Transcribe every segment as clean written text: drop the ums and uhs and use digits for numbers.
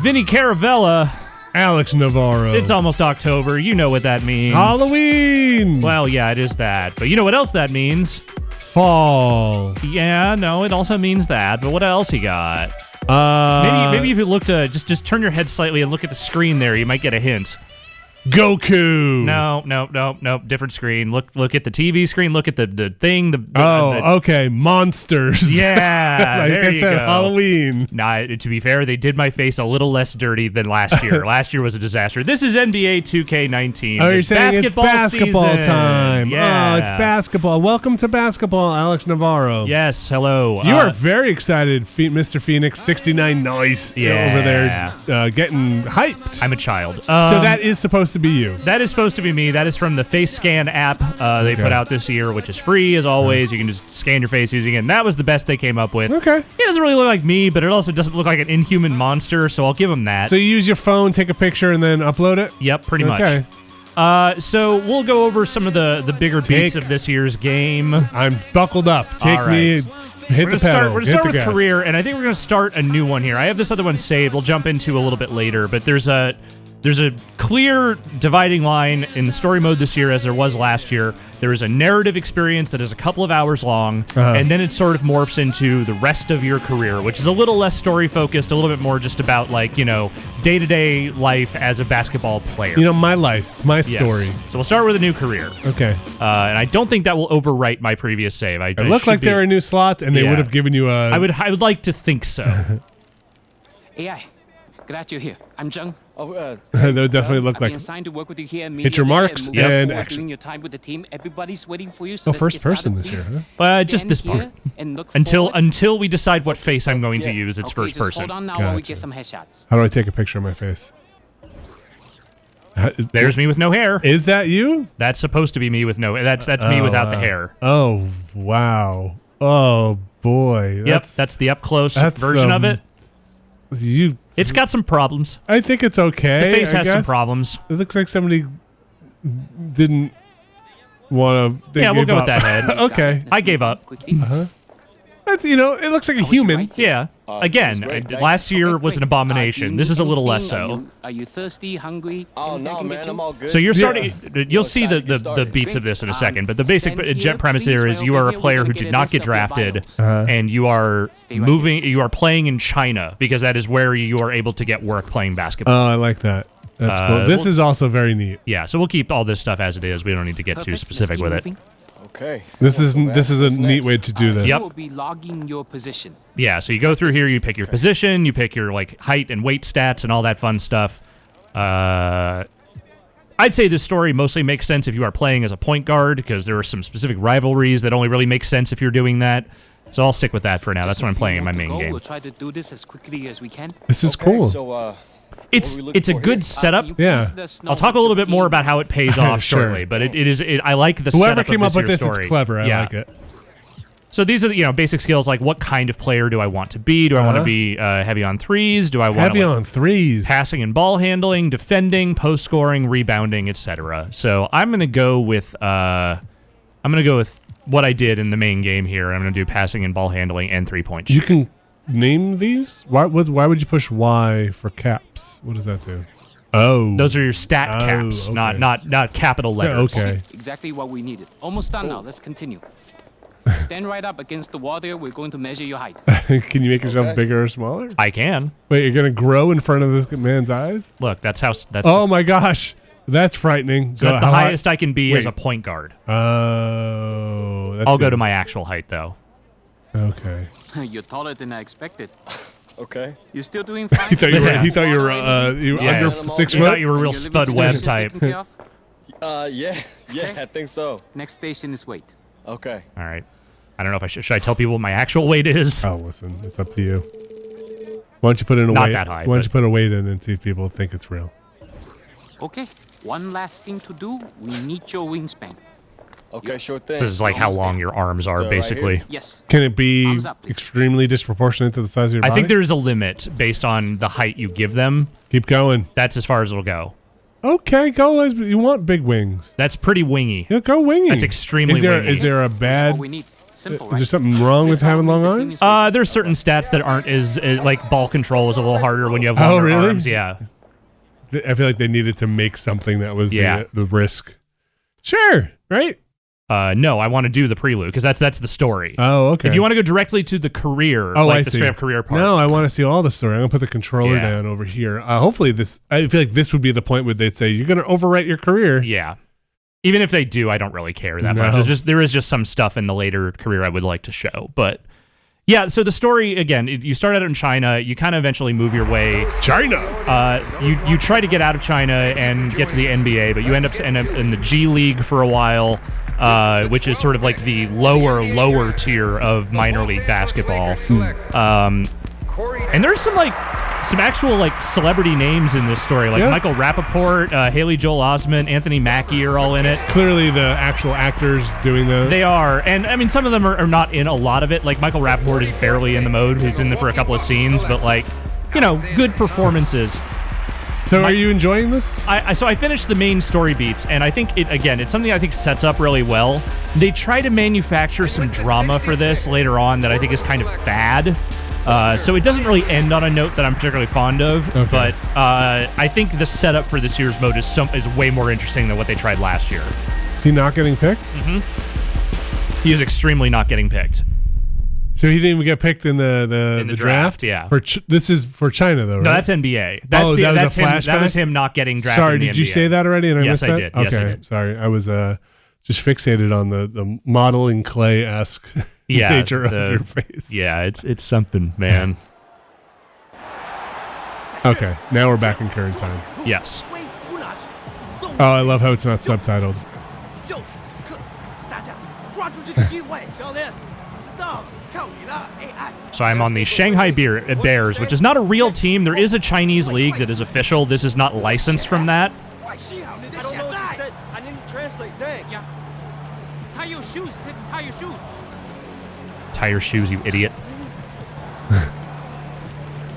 Vinny Caravella. Alex Navarro. It's almost October. You know what that means. Halloween. Well, yeah, it is that. But you know what else that means? Fall. Yeah, no, it also means that. But what else you got? Maybe if you look to just turn your head slightly and look at the screen there, you might get a hint. Goku. No. Different screen. Look at the TV screen. Look at the thing. Okay. Monsters. Yeah. Like there I you said, go. Halloween. Nah, to be fair, they did my face a little less dirty than last year. Last year was a disaster. This is NBA 2K19. Oh, you're saying it's basketball season. time. Yeah. Oh, it's basketball. Welcome to basketball, Alex Navarro. Yes, hello. You are very excited, Mr. Phoenix 69 nice over there getting hyped. I'm a child. So that is supposed to be you. That is supposed to be me. That is from the Face Scan app they put out this year, which is free as always. You can just scan your face using it. And that was the best they came up with. Okay. It doesn't really look like me, but it also doesn't look like an inhuman monster, so I'll give them that. So you use your phone, take a picture, and then upload it? Yep, pretty much. So we'll go over some of the bigger beats of this year's game. I'm buckled up. Take me, hit the pedal. We're going to start with career, and I think we're going to start a new one here. I have this other one saved. We'll jump into a little bit later, but there's a clear dividing line in the story mode this year as there was last year. There is a narrative experience that is a couple of hours long, and then it sort of morphs into the rest of your career, which is a little less story-focused, a little bit more just about, like, you know, day-to-day life as a basketball player. You know, my life. It's my story. So we'll start with a new career. Okay. And I don't think that will overwrite my previous save. It looked like there were new slots, and they would have given you a... I would like to think so. AI, glad you're here. I'm Zheng. That would definitely look like assigned to work with you here hit your marks and action. During your time with the team, everybody's waiting for you. So first person this year, huh? Just this part. Until we decide what face I'm going to use, it's first person. Hold on now while we get some headshots. How do I take a picture of my face? There's me with no hair. Is that you? That's supposed to be me with no. That's me without the hair. Oh wow. Oh boy. Yep. That's the up close version of it. It's got some problems. I think it's okay. The face has some problems. It looks like somebody didn't want to. Yeah, we'll go with that head. Okay. I gave up. That's, it looks like a human. Yeah. Again, last year was an abomination. This is a little less so. Are you thirsty, hungry? Oh no, man, I'm all good. So you're starting. You'll see the beats of this in a second, but the basic premise here is you are a player who did not get drafted, and you are moving. You are playing in China because that is where you are able to get work playing basketball. Oh, I like that. That's cool. This is also very neat. Yeah. So we'll keep all this stuff as it is. We don't need to get too specific with it. Okay. This is a neat way to do this. Yep. Will be logging your position. Yeah, so you go through here, you pick your position, you pick your like height and weight stats and all that fun stuff. I'd say this story mostly makes sense if you are playing as a point guard because there are some specific rivalries that only really make sense if you're doing that. So I'll stick with that for now. That's what I'm playing in my main game. We'll try to do this as quickly as we can. This is cool. So, it's a good setup. Yeah. I'll talk a little bit more about how it pays off shortly, but it is I like the Whoever setup came of up with this, story. it's clever. I like it. So these are basic skills like what kind of player do I want to be? Do I want to be heavy on threes? Do I want heavy on threes? Passing and ball handling, defending, post scoring, rebounding, etc. So I'm gonna go with what I did in the main game here. I'm gonna do passing and ball handling and 3-point shooting. You can name these. Why would you push Y for caps? What does that do? Oh, those are your stat caps, okay. not capital letters. Yeah, okay. Exactly what we needed. Almost done now. Let's continue. Stand right up against the wall there. We're going to measure your height. Can you make yourself bigger or smaller? I can. Wait, you're gonna grow in front of this man's eyes? Look, that's Oh my gosh, that's frightening. So that's the highest I can be as a point guard. Oh, I'll go to my actual height though. Okay. You're taller than I expected. Okay. You're still doing fine. He thought you were under 6 You foot. thought you were a real Spud Webb type. Yeah, I think so. Next station is weight. Okay. All right. I don't know if I should I tell people what my actual weight is? Oh, listen, it's up to you. Why don't you put in a Not weight? that high, Why don't you put a weight in and see if people think it's real? Okay. One last thing to do. We need your wingspan. Okay, sure thing. This is like how long your arms are, right basically. Yes. Can it be Thumbs up, please. extremely disproportionate to the size of your body? I think there's a limit based on the height you give them. Keep going. That's as far as it'll go. Okay, go as you want big wings. That's pretty wingy. Yeah, go wingy. That's extremely wingy. Is there a bad What we need. Simple, Is right? there something wrong with having long arms? There's certain stats that aren't as like ball control is a little harder when you have Oh, longer really? arms. Yeah. I feel like they needed to make something that was Yeah. the risk. Sure, right? No, I want to do the prelude because that's the story. Oh, okay. If you want to go directly to the career, I like the see. straight up career part. No, I want to see all the story. I'm gonna put the controller Yeah. down over here. Hopefully, I feel like this would be the point where they'd say you're gonna overwrite your career. Yeah. Even if they do, I don't really care that No. much. There is just some stuff in the later career I would like to show. But yeah, so the story, again, you start out in China, you kind of eventually move your way. China. You try to get out of China and get to the NBA, but you end up in the G League for a while, which is sort of like the lower tier of minor league basketball. And there's some actual like celebrity names in this story, like Yeah. Michael Rappaport, Haley Joel Osment, Anthony Mackie are all in it. Clearly, the actual actors doing the. They are, and I mean, some of them are not in a lot of it. Like Michael Rappaport is barely in the mode; he's in there for a couple of scenes, but like, good performances. So, are you enjoying this? So I finished the main story beats, and I think it's something I think sets up really well. They try to manufacture some drama for this later on that I think is kind of bad. So it doesn't really end on a note that I'm particularly fond of, Okay. but I think the setup for this year's mode is way more interesting than what they tried last year. Is he not getting picked? He is extremely not getting picked. So he didn't even get picked in the draft, yeah. This is for China though, right? No, that's NBA. That was a that's him. That flashback? was him not getting drafted. Sorry, in the did you NBA. say that already? And Yes, missed I that? did. Okay, Yes, I did. Sorry, I was just fixated on the modeling clay-esque nature of your face. Yeah, it's something, man. Okay, now we're back in current time. Yes. Oh, I love how it's not subtitled. So I'm on the Shanghai Bears, which is not a real team. There is a Chinese league that is official. This is not licensed from that. I don't know what you said. I didn't translate Zhang. Yeah. Tie your shoes. He said to tie your shoes. Tie your shoes, you idiot.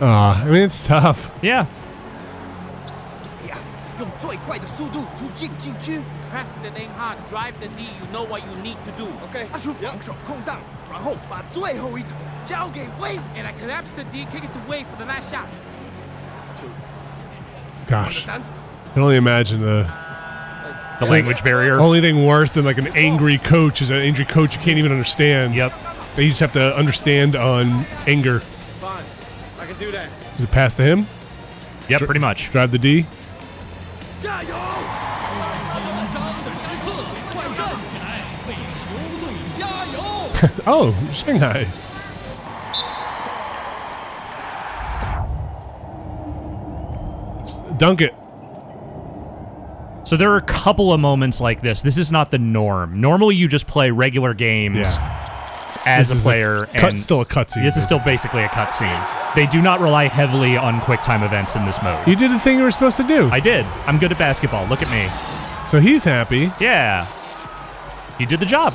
I mean, it's tough. Yeah. Press the thing hard. Drive the D. You know what you need to do. Okay. And I collapse the D. Kick it to Wei for the last shot. Gosh, I can only imagine the language barrier. only thing worse than like an angry coach is an angry coach you can't even understand. Yep. They just have to understand on anger. Fine. I can do that. Is it pass to him? Yep, pretty much. Drive the D. Oh, Shanghai. Dunk it. So there are a couple of moments like this. This is not the norm. Normally, you just play regular games as This a is player. Still a cutscene. This is still basically a cutscene. They do not rely heavily on QuickTime events in this mode. You did the thing you were supposed to do. I did. I'm good at basketball. Look at me. So he's happy. Yeah. You did the job.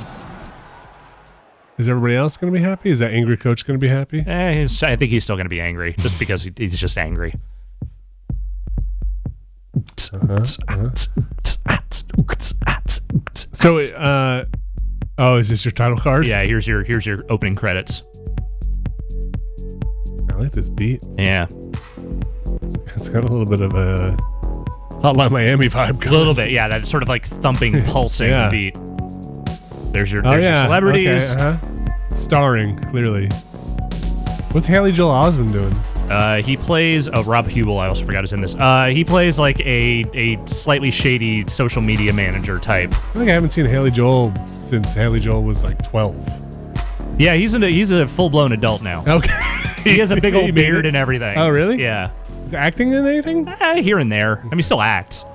Is everybody else going to be happy? Is that angry coach going to be happy? I think he's still going to be angry, just because he's just angry. So, is this your title card? Yeah, here's your opening credits. I like this beat. Yeah. It's got a little bit of a Hotline Miami vibe going. A little bit, yeah. That sort of like thumping, pulsing Yeah. beat. There's your Oh, your celebrities. Okay, starring, clearly. What's Haley Joel Osment doing? He plays Rob Hubel. I also forgot is in this. He plays like a slightly shady social media manager type. I think I haven't seen Haley Joel since Haley Joel was like 12. Yeah, he's a full blown adult now. Okay. He has a big He old made beard it? and everything. Oh, really? Yeah. Is he acting in anything? Here and there. I mean, he still acts.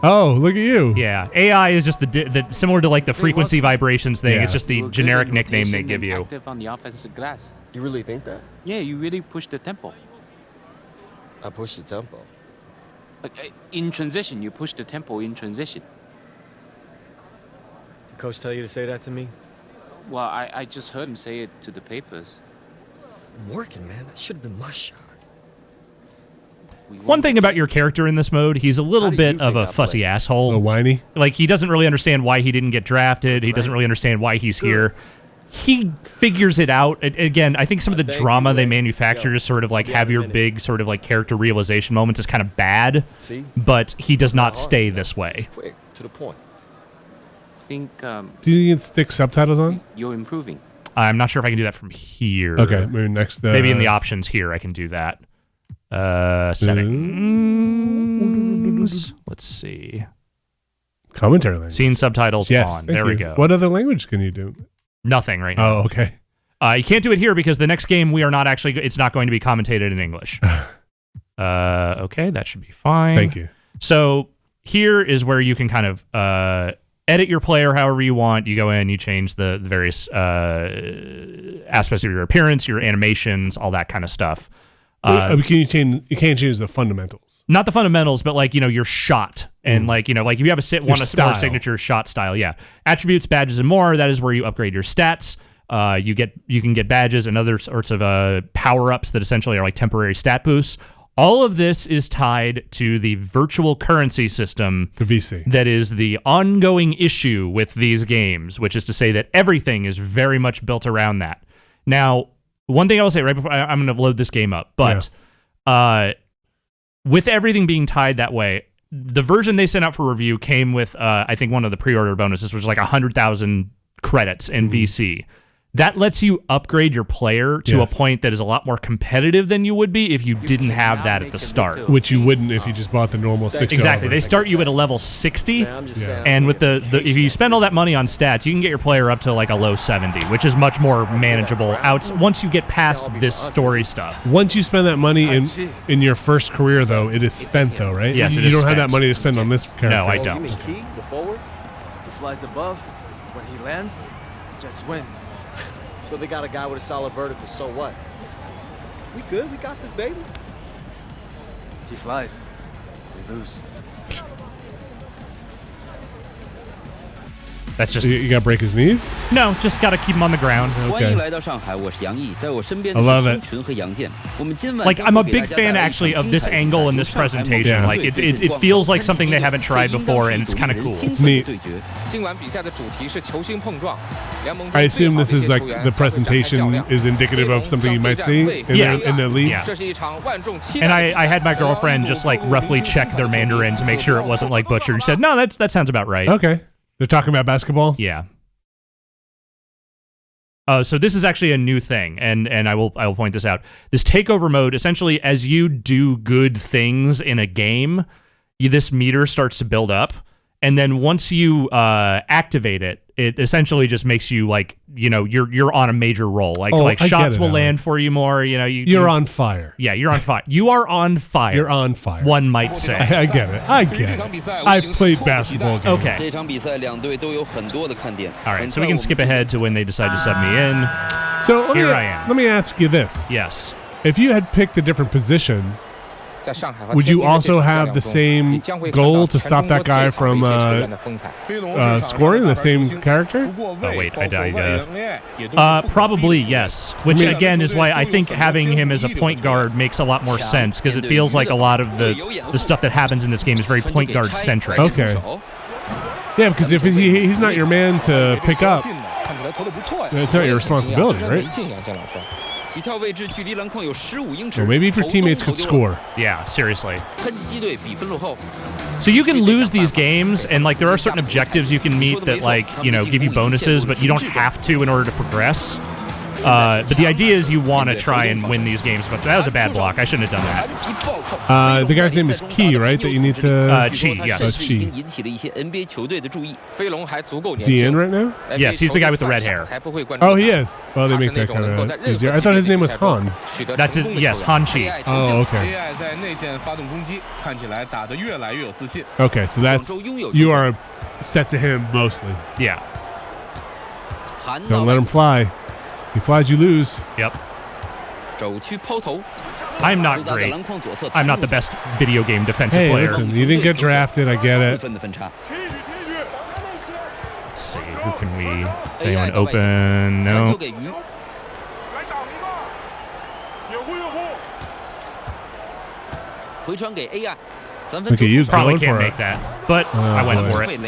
Oh, look at you. Yeah. AI is just the similar to like the frequency vibrations thing. Yeah. It's just the We're good generic in nickname they rotation give and you. Active on the offensive glass. You really think that? Yeah, you really push the tempo. I pushed the tempo. Like in transition, you push the tempo in transition. Did coach tell you to say that to me? Well, I just heard him say it to the papers. I'm working, man. That should have been my shot. One thing about your character in this mode, he's a little How do you bit of think a I fussy play? A asshole. whiny. Like, he doesn't really understand why he didn't get drafted. He doesn't really understand why he's here. he figures it out. Again, I think some of the drama they manufacture to sort of like have your big sort of like character realization moments is kind of bad, but he does not stay this way. Quick, to the point. Think Do you think you can stick subtitles on? you're improving. I'm not sure if I can do that from here. Okay, maybe next. Maybe in the options here I can do that. Settings. Let's see. Commentary language. Scene subtitles on. There we go. What other language can you do? Nothing right now. Oh, okay. You can't do it here because the next game we are not actually. It's not going to be commentated in English. Okay, that should be fine. Thank you. So here is where you can kind of edit your player however you want. You go in, you change the various aspects of your appearance, your animations, all that kind of stuff. Can you change? You can't change the fundamentals. Not the fundamentals, but like your shot and like if you have a similar signature shot style, yeah. Attributes, badges, and more. That is where you upgrade your stats. You can get badges and other sorts of power ups that essentially are like temporary stat boosts. All of this is tied to the virtual currency system, the VC, that is the ongoing issue with these games, which is to say that everything is very much built around that. Now, one thing I will say right before I'm going to load this game up, but with everything being tied that way, the version they sent out for review came with, I think, one of the pre-order bonuses, which was like 100,000 credits in VC. That lets you upgrade your player to a point that is a lot more competitive than you would be if you didn't have that at the start. Which you wouldn't if you just bought the normal 60. Exactly. They start you at a level 60, and with the if you spend all that money on stats, you can get your player up to like a low 70, which is much more manageable once you get past this story stuff. Once you spend that money in your first career, though, it is spent, though, right? Yes, you it is don't spent. have that money to spend on this character. No, I don't. The forward, he flies above. When he lands, Jets win. So they got a guy with a solid vertical, so what? We good, we got this, baby. He flies, we lose. That's just You got to break his knees? no, just got to keep him on the ground. Okay. I love it. Like, I'm a big fan actually of this angle and this presentation. Yeah. Like it feels like something they haven't tried before, and it's kind of cool. It's neat. I assume this is like the presentation is indicative of something you might see in the league. Yeah. And I had my girlfriend just like roughly check their Mandarin to make sure it wasn't like butchered. She said, "No, that sounds about right." Okay. They're talking about basketball? Yeah. So this is actually a new thing, and I will point this out. This takeover mode, essentially, as you do good things in a game, this meter starts to build up, and then once you activate it, it essentially just makes you like you're on a major roll. Like shots will land for you more. You're on fire. Yeah, you're on fire. You are on fire. You're on fire. One might say. I get it. I've played basketball games. Okay. All right, so we can skip ahead to when they decide to sub me in. So here I am. Let me ask you this. Yes. If you had picked a different position, would you also have the same goal to stop that guy from scoring, the same character? Oh, wait, I died. Probably, yes. Which, again, is why I think having him as a point guard makes a lot more sense, because it feels like a lot of the stuff that happens in this game is very point guard-centric. Okay. Yeah, because if he's not your man to pick up, it's not your responsibility, right? Well, maybe if your teammates could score. Yeah, seriously. So you can lose these games, and like there are certain objectives you can meet that give you bonuses, but you don't have to in order to progress. But the idea is you want to try and win these games, but that was a bad block. I shouldn't have done that. The guy's name is Key, right? That you need to... Chi, yes. Chi. Is he in right now? Yes, he's the guy with the red hair. Oh, he is. Well, they make that kind of easier. I thought his name was Han. That's his, yes, Han Chi. Oh, okay. Okay, so you are set to him mostly. Yeah. Don't let him fly. He flies, you lose. Yep. I'm not great. I'm not the best video game defensive player. Listen, you didn't get drafted. I get it. Let's see. Who can we... Is anyone open? No. Look at you. Probably can't make that, but I went for it.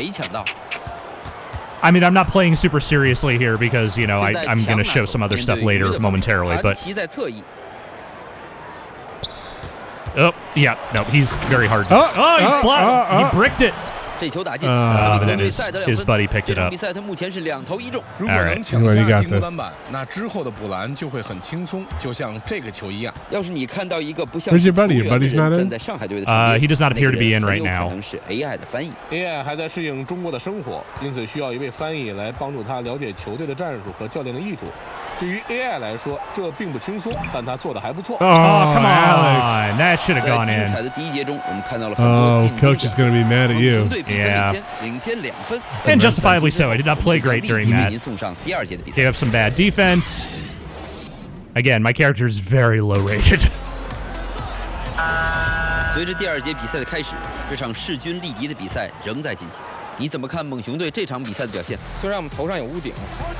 I mean, I'm not playing super seriously here because, you know, I'm going to show some other stuff later momentarily, but... Oh, yeah, no, he's very hard. He bricked it. Then his buddy picked it up. All right. Well, you got this. Where's your buddy? Your buddy's not in? He does not appear to be in right now. AI 还在适应中国的生活，因此需要一位翻译来帮助他了解球队的战术和教练的意图。对于 AI 来说，这并不轻松，但他做得还不错。Oh, come on! That should have gone in. Oh, coach is going to be mad at you. Yeah. And justifiably so. I did not play great during that. Gave up some bad defense. Again, my character is very low rated. 随着第二节比赛的开始，这场势均力敌的比赛仍在进行。你怎么看猛熊队这场比赛的表现？虽然我们头上有屋顶，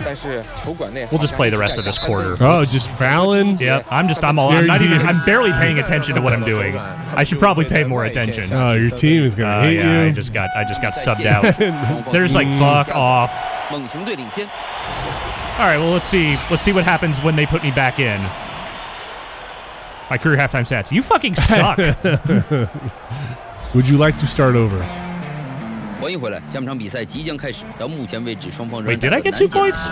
但是球馆内 We'll just play the rest of this quarter. Oh, just fouling? Yeah, I'm barely paying attention to what I'm doing. I should probably pay more attention. Oh, your team is going to hate yeah, you. I just got subbed out. There's like fuck off. 猛熊队领先。All right, well let's see what happens when they put me back in. My career halftime stats. You fucking suck. Would you like to start over? 欢迎回来，下半场比赛即将开始。到目前为止，双方仍 Wait, did I get 2 points?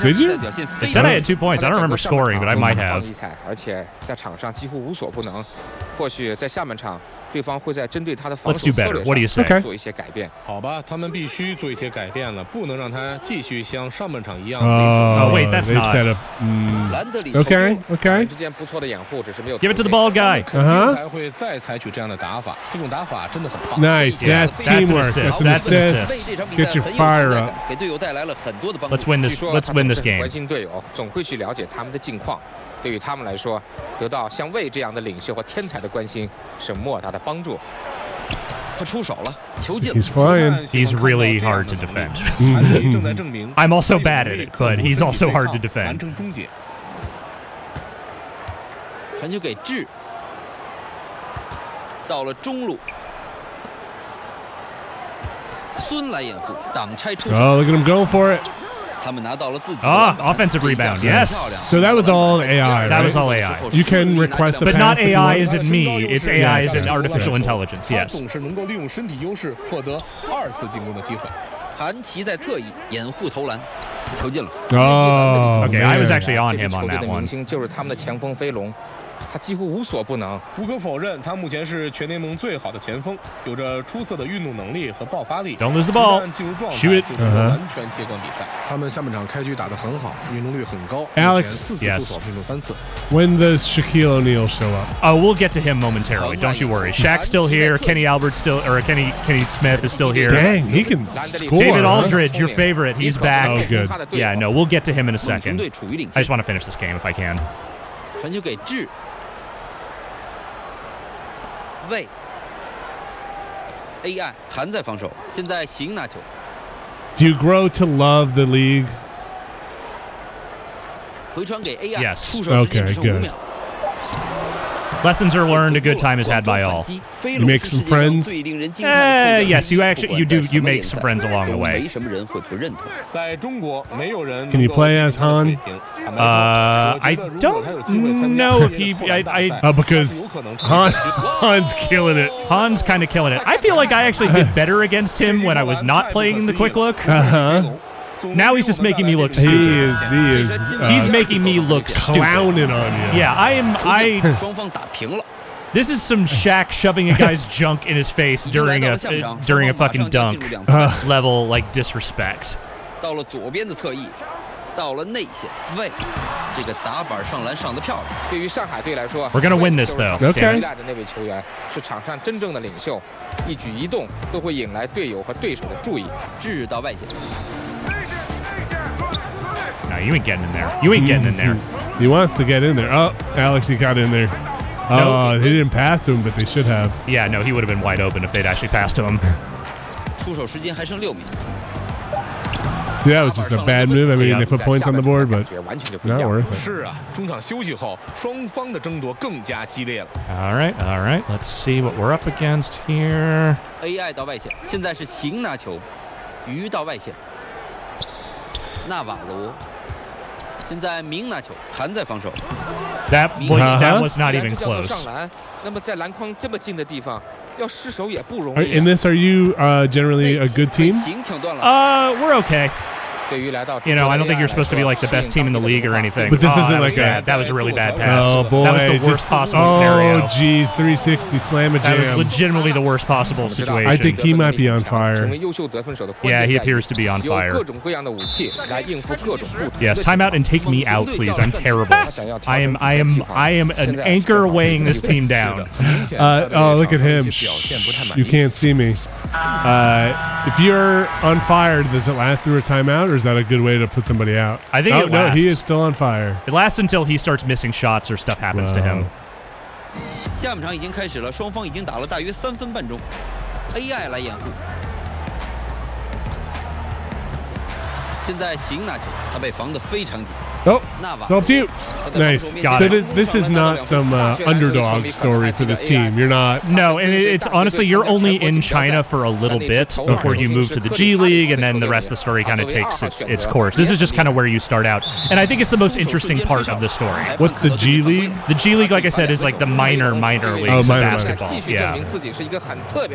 Did you? It said I had 2 points. I don't remember scoring, but I might have. 而且在场上几乎无所不能。或许在下半场，对方会在针对他的防 Let's 守 do 策 better. 略 What do you 上 say? 做一些改变。好吧，他们必须做一些改变了，不能让他继续像上半场一样。Oh, wait, that's they not. set up. Okay, okay. 之间不错的掩护，只是没有。 Give it to the bald guy. 肯定还会再采取这样的打法，这种打法真的很棒。 Nice. Yeah, That's that's an teamwork. assist. That's an That's an assist. assist. Get your fire up. 给队友带来了很多的帮助。 Let's win this. Let's win this 关 game. 心队友，总会去了解他们的近况。对于他们来说，得到像魏这样的领袖和天才的关心是莫大的帮助。他出手了，球进了。 He's flying. He's really hard to defend. 残疾正在证明 I'm also bad at it, but he's also hard to defend. 完成终结。传球给智，到了中路，孙来掩护，挡拆出手。 Oh, look at him going for it. 他们拿到了自己的 Ah, 篮板 offensive rebound. Yes. So that was all AI. That right? was all AI. You can request the But pass not if you AI want. isn't me. It's AI is an artificial intelligence. 他 Yes. 总是能够利用身体优势获得2次进攻的机会。韩琦在侧翼掩护投篮，球进了。 Oh, Okay, I was man. actually on 这支 him 球 on 队 that 的明 one. 星就是他们的前锋飞龙，他几乎无所不能。无可否认，他目前是全联盟最好的前锋，有着出色的运动能力和爆发力。 Don't lose the ball. 一旦进入状态， Shoot it. 就能够完全接管比赛。他们下半场开局打得很好，命中率很高。 Alex. 4次 Yes. 出手命中3次。 When does Shaquille O'Neal show up? Oh, we'll get to him momentarily. Don't you worry. Shaq's still here. Kenny Albert still, or Kenny Smith is still here. Dang, he can score. David huh? Aldridge, your favorite. He's back. Oh, good. Yeah, no, we'll get to him in a 猛熊 second. 队处于领 I 先 just，want to finish this game if I can. 传球给智，魏 ，AI 还在防守，现在行拿球， Do you grow to love the league? 回传给 AI， Yes. 出手时间 Okay, 只剩 good. 5秒。 Lessons are learned. A good time is had by all. You make some friends? Yes, you make some friends along the way. 没什么人会不认同。在中国，没有人 Can you play as Han? I don't know if he. Because Han's killing it. Han's kind of killing it. I feel like I actually did better against him when I was not playing the quick look. Uh-huh. Now he's just making me look He stupid. is. He's making me look stupid. clowning on you. Yeah, I. 双方打平了。 This is some Shaq shoving a guy's junk in his face during a fucking dunk level like disrespect. 到了左边的侧翼，到了内线，魏，这个打板上篮上得漂亮。对于上海队来说 We're gonna win this, though. 依 Okay. 赖的那位球员是场上真正的领袖，一举一动都会引来队友和对手的注意。智到外线， No, you ain't getting in there. You ain't getting in there. He wants to get in there. Oh, Alex, he got in there. Oh, they didn't pass him, but they should have. Yeah, no, he would have been wide open if they'd actually passed to him. 出手时间还剩6秒。 See, that was just a bad move. I mean, they put points on the board, but 完全就不一 not 样。 worth it. 是啊，中场休息后，双方的争夺更加激烈了。 All right. Let's see what we're up against here. AI 到外线，现在是行拿球，鱼到外线，纳瓦罗。现在明拿球，还在防守。That was not even close. 上篮，那么在篮筐这么近的地方，要失手也不容易。In this, are you generally a good team? We're okay. I don't think you're supposed to be like the best team in the league or anything. But this isn't like that was a really bad pass. Oh boy, that was the worst possible scenario. Oh geez, 360 slam a jam. That was legitimately the worst possible situation. I think he might be on fire. Yeah, he appears to be on fire. Yes, time out and take me out, please. I'm terrible. I am an anchor weighing this team down. Oh, look at him. You can't see me. If you're on fire, does it last through a timeout, or is that a good way to put somebody out? I think it lasts. No, he is still on fire. It lasts until he starts missing shots or stuff happens to him. 下半场已经开始了，双方已经打了大约3分半钟。AI 来掩护。现在行拿球，他被防得非常紧。Oh, it's up to you. Nice. So this is not some underdog story for this team. You're not. No, and it's honestly, you're only in China for a little bit before you move to the G League, and then the rest of the story kind of takes its course. This is just kind of where you start out, and I think it's the most interesting part of the story. What's the G League? The G League, like I said, is like the minor leagues of basketball. Yeah.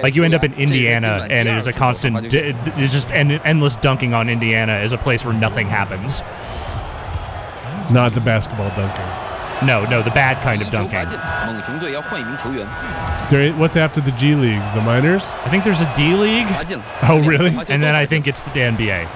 Like you end up in Indiana, and it is a constant, it's just endless dunking on Indiana as a place where nothing happens. Not the basketball dunking. No, the bad kind of dunking. What's after the G League? The minors? I think there's a D League. Oh, really? And then I think it's the NBA.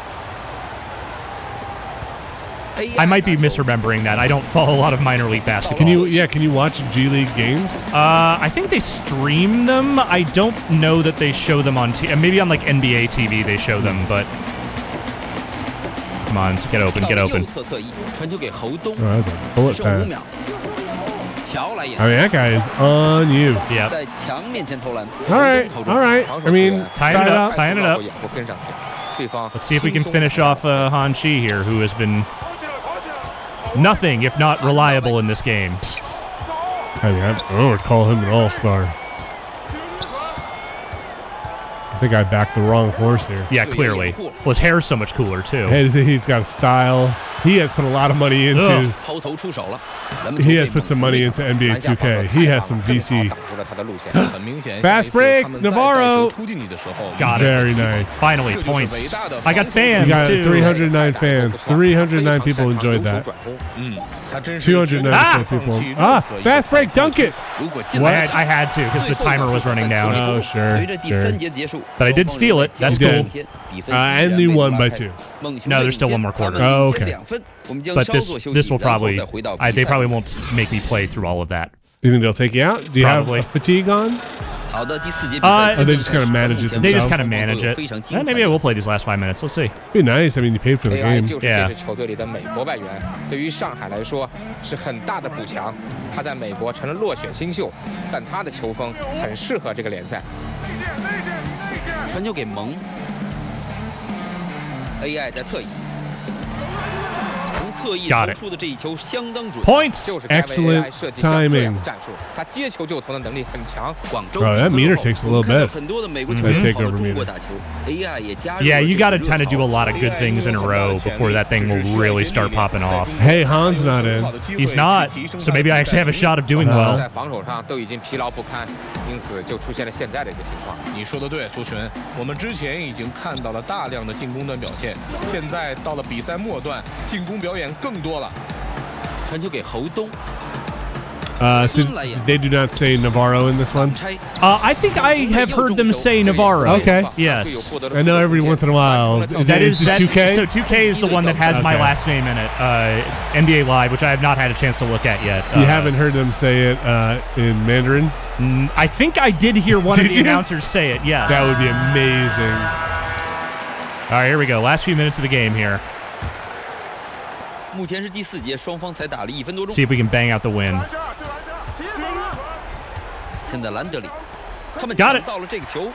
I might be misremembering that. I don't follow a lot of minor league basketball. Can you watch G League games? I think they stream them. I don't know that they show them on maybe on like NBA TV they show them, but come on, get open. Oh, that's a bullet pass. I mean, that guy is on you. Yeah. All right. I mean, tying it up. Let's see if we can finish off Han Chi here, who has been nothing if not reliable in this game. I mean, I would call him an all-star. I think I backed the wrong horse here. Yeah, clearly. Well, his hair's so much cooler, too. He's got a style. He has put a lot of money into... He has put some money into NBA 2K. He has some VC. Fast break, Navarro. Got it. Very nice. Finally, points. I got fans, you got too. 309 fans. 309 people enjoyed that. 294 people. Fast break, dunk it. I had to because the timer was running down. Oh, sure. But I did steal it. That's cool. And you won by 2. No, there's still one more quarter. Oh, okay. But this will probably... they probably won't make me play through all of that. You think they'll take you out? Do you have a fatigue on? Or they just kind of manage it themselves? They just kind of manage it. Maybe I will play these last 5 minutes. Let's see. Be nice. I mean, you paid for the game. Yeah. 对于上海来说是很大的补强，他在美国成了落选新秀，但他的球风很适合这个联赛。传球给蒙 ，AI 在侧翼。 Got it. Points. Excellent timing. Bro, that meter takes a little bit. That takeover meter. Yeah, you got to kind of do a lot of good things in a row before that thing will really start popping off. Hey, Han's not in. He's not. So maybe I actually have a shot of doing well. 在防守上都已经疲劳不堪，因此就出现了现在的一个情况。你说的对，苏群，我们之前已经看到了大量的进攻端表现，现在到了比赛末段，进攻表演更多了。传球给侯东。 So they do not say Navarro in this one? I think I have heard them say Navarro. Okay. Yes. I know every once in a while. Is it 2K? So 2K is the one that has my last name in it. NBA Live, which I have not had a chance to look at yet. You haven't heard them say it in Mandarin? I think I did hear one of the announcers say it, yes. That would be amazing. All right, here we go. Last few minutes of the game here. 目前是第4节，双方才打了1分多钟。 See if we can bang out the win. 现在兰德里，他们抢到了这个球，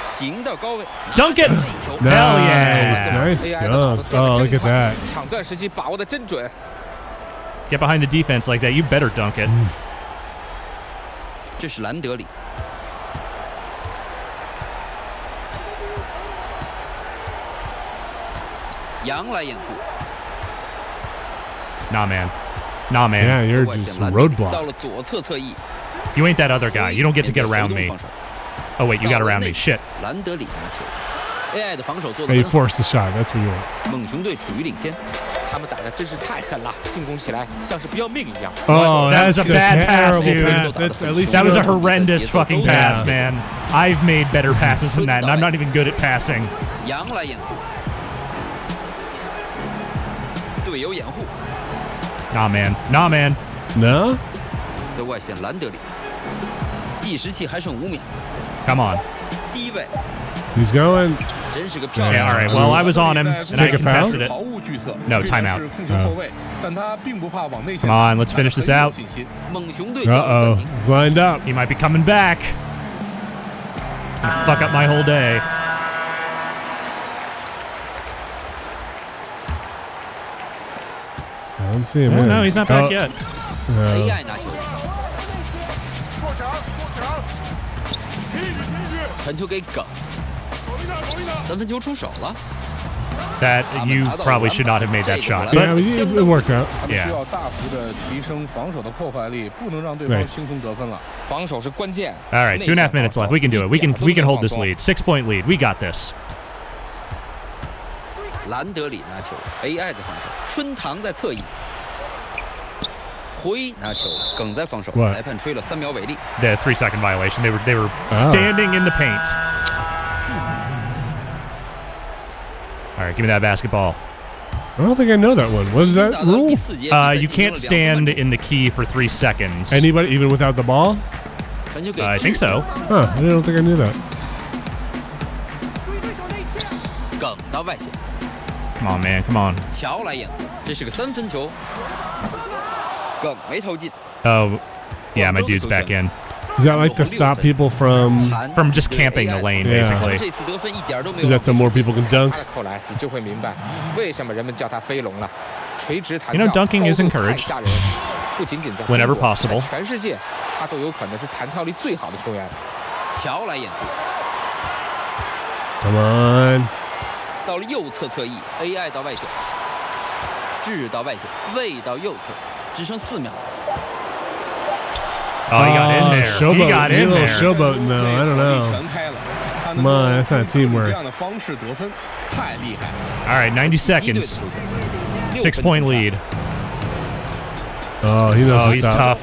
行到高位 ，dunk it! Hell yeah! Nice dunk! Oh, look at that! 抢断时机把握的真准。 Get behind the defense like that, you better dunk it. 这是兰德里。 Oh, 扬来掩护。 Nah, man. Nah, man. Yeah, you're 外 just 线蓝 roadblock. 到了左侧侧翼。 You ain't that other guy. You don't get to get around me. 防守 Oh, wait, you got around me. Shit. 兰德里拿球 ，AI 的防守做得 They 很好， forced the shot. That's what you want. 猛熊队处于领先。他们打的真是太狠了，进攻起来像是不要命一样。 Oh, That was that's a bad pass, terrible dude. pass. That's at least That you was a know- horrendous fucking pass, Yeah. man. I've made better passes than that, and I'm not even good at passing. 扬来掩护，队友掩护， Nah, man. Nah, man. No. 在外线兰德里，计时器还剩5秒， Come on. 低位 He's going. 真是个漂 Yeah, 亮 all 的 right. Well, I was on him, and I Take a foul? contested it. 毫无惧色。 No, 虽然 timeout. 是控球后卫，但他并不怕往内线 Come on, 打 let's finish this 他很有 out. 信心 猛熊队脚步 Uh-oh. 暂停， Lined up. He might be coming back. Gonna fuck up my whole day. I don't see him. Oh, man. no, he's not back Oh, yet. AI 拿球，传球给耿，三分球出手了， That you probably should not have made that shot. Yeah, But it worked out. 他们 Yeah. 需要大幅的提升防守的破坏力，不能让对方 Nice. 轻松得分了。防守是关键。 all right, 2.5 minutes left. We can do it. We can hold this lead. 6-point lead. We got this. 兰德里拿球，AI 在防守，春堂在侧翼，辉拿球，耿在防守， What? 裁判吹了3秒违例。 The 3-second violation. They were Oh. standing in the paint. All right, give me that basketball. I don't think I know that one. What is 打 that 到第 rule? 4节，比赛 You 进行 can't 了2分 stand 半钟 in the key for 3 seconds. Anybody, even without the ball? 传球给 I think 智 so. Huh? I don't think I knew that. 耿到外线， Come on, man. Come on. 乔来掩护，这是个3分球，耿没投进。 Oh, yeah, my dude's back in. Is that like to stop people from? 韩 From just camping the lane, Yeah. basically. 这次得分一点都没有 Is 浪 that 费 so more people can dunk? 后来你就会明白，为什么人们叫它飞龙了。垂直弹 You know, 跳 dunking is 高度太 encouraged. 吓人，不仅仅在 Whenever 中国 possible. 在全世界他都有可能是弹跳力最好的球员。乔来掩护， Come on. 到了右侧侧翼，AI 到外线，智到外线，魏到右侧，只剩4秒。 Oh, he got in there. He Showboat. got He a in little there. showboating though. I don't 火力 know. 全开了，他 Come on, that's not 通过 teamwork. 这样的方式得分，太厉害了。 All right, 90敌对的 seconds. 球权 6-point lead. Oh, he knows Oh, what's he's up. tough.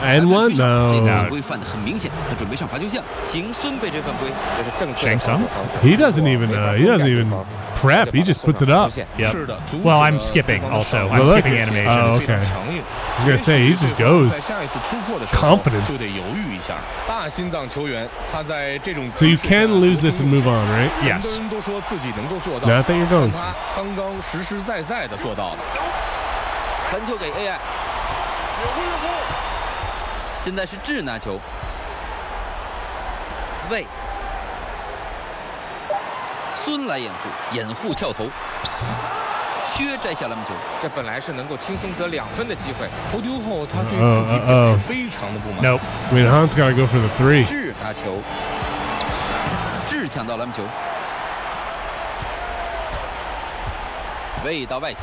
And one? 这次 No. 犯规犯得很明显，他准备上罚球线，行孙被吹犯规。这是正确的 Shanks 防 on? 守方式 He doesn't even. He doesn't even prep. He just puts it up. Yep. 是的，阻止 Well, 了 I'm skipping 对方的 also. 上 I'm 我 skipping 在 animations. Oh, 非常 okay. 强硬。 I was gonna say he just 在 goes. 下一次突破的时候 Confidence 就得犹豫一下。大心脏球员，他在这种 So you can lose this and move on, right? 很多 Yes. 人都说自己能够做到， Not that you're going 但 to. 他刚刚实实在在的做到了。传球给 AI，现在是智拿球，魏，孙来掩护跳投，薛摘下篮板球，这本来是能够轻松得2分的机会。投丢后，他对自己表示非常的不满。 Nope. I mean, Han's got to go for the 3. 智拿球，智抢到篮板球，魏到外线，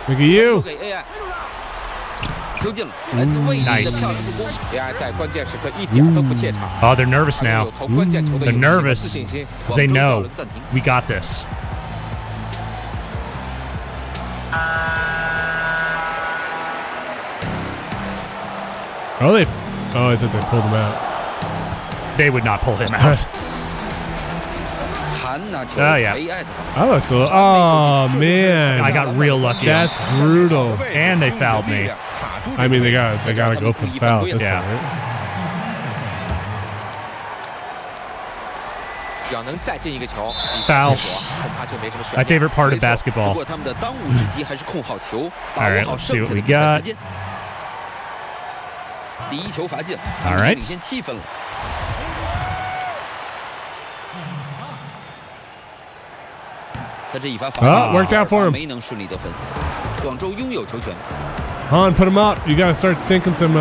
Look at 球 you. 给 AI，球进了，来自魏的漂亮助攻。 Nice. AI 在关键时刻一点都不怯场， Oh, they're nervous 他拥 now. 有投关键球的 They're 勇气和自 nervous. 信心。 'Cause they 广州造 know 了个暂停。 we got this. Oh, they. Oh, I thought they pulled him out. They would not pull him out. 韩拿球 Oh, yeah.，AI 在防守。 I looked. Oh man. I got real lucky. That's brutal. And they fouled me. I mean, they got to go for the foul at this Yeah. point, right? 只要能再进一个球，比赛 Foul. 结果恐怕就没什么悬 My 念。 favorite part 没 of 错 basketball. 不过他们的当务之急还是控好球，把 All 握 right, 好 let's see 剩 what 下 we 的比赛 got. 时间。第一球罚进了， All 他们 right. 领先7分了。他这一发罚 worked out for him. 没能顺利得分。广州拥有球权， Han, put him up. You got to start sinking some.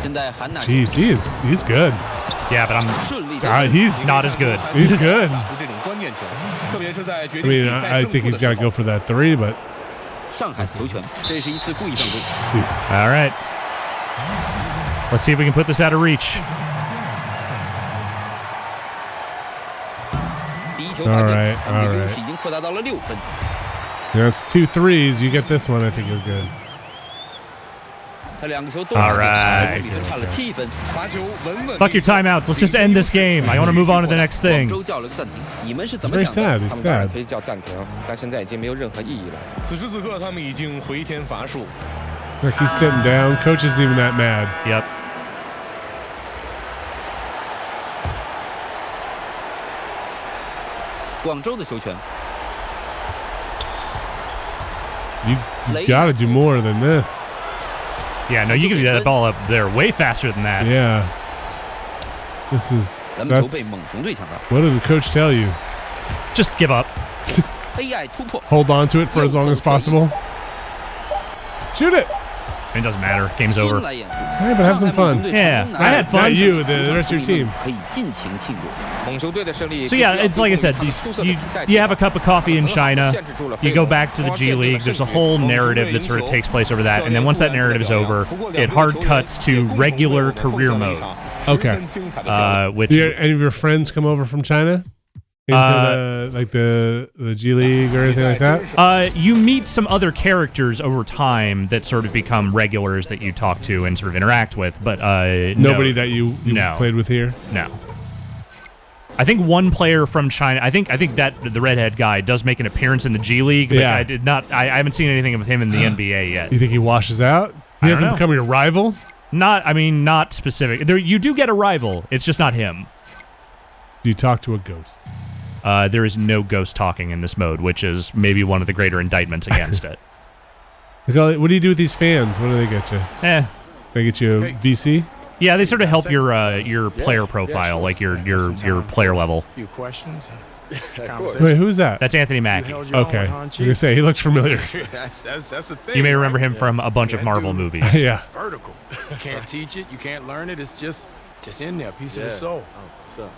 现在韩拿球， Jeez, he's good. Yeah, but he's not as good. He's good. 这种关键球，特别是在决 I 定 mean, 比赛 I 胜 think 负 he's 的 got 时 to 候 go for that 3, but 上海球权，这是一次故意犯规。 jeez. All right. Let's see if we can put this out of reach. 第一球罚进， Alright, 他们的优 alright. 势已经扩大到了6分。 That's 2 threes. You get this one, I think you're good. 他2个球都罚进， Alright. 比分差了7分。罚球稳稳。 Fuck your timeouts. Let's just end this game. I want to move on to the next 广 thing. 州叫了个暂停，你们是怎 It's 么 very 想的？ sad. 他 He's 们当然 sad. 可以叫暂停，但现在已经没有任何意义了。此时此刻，他们已经回天乏术。 Look, he's sitting down. Coach isn't even that mad. Yep. 广州的球权， You got to do more than this. Yeah, no, you can get that ball up there way faster than that. Yeah. This is 咱们球被 that's 猛熊队抢到。 what did the coach tell you? Just give up. AI 突破， Hold on to it for as long as possible. Shoot it. It doesn't matter. Game's 孙 over. 来演出。 Yeah, but have some 上海猛 fun. 熊队 Yeah, 成功 I 拿 had 下 fun. Not you, the rest of your team. 可以尽情庆祝。猛球队的胜利 So yeah, it's like I said, you have a cup of coffee in China, you go back to the G League, there's a whole narrative that sort of takes place over that, and then once that narrative is over, it hard cuts to regular career mode, Okay. which Do any of your friends come over from China into the G League or anything like that? you meet some other characters over time that sort of become regulars that you talk to and sort of interact with, but Nobody that you No. played with here? No. I think one player from China. I think that the redhead guy does make an appearance in the G League, but Yeah. I did not. I haven't seen anything of him in the NBA yet. You think he washes out? He I don't hasn't know. become your rival? Not specific. There, you do get a rival. It's just not him. Do you talk to a ghost? There is no ghost talking in this mode, which is maybe one of the greater indictments against it. Like, what do you do with these fans? What do they get you? They get you a VC? Yeah, they sort of help your player profile, like your player level. Few questions. Wait, who's that? That's Anthony Mackie. Okay. I was gonna say he looks familiar. That's the thing. You may remember right? him from a bunch of That Marvel dude- movies. Yeah. Vertical. You can't teach it. You can't learn it. It's just in there, piece of the Yeah. soul. Oh, what's up?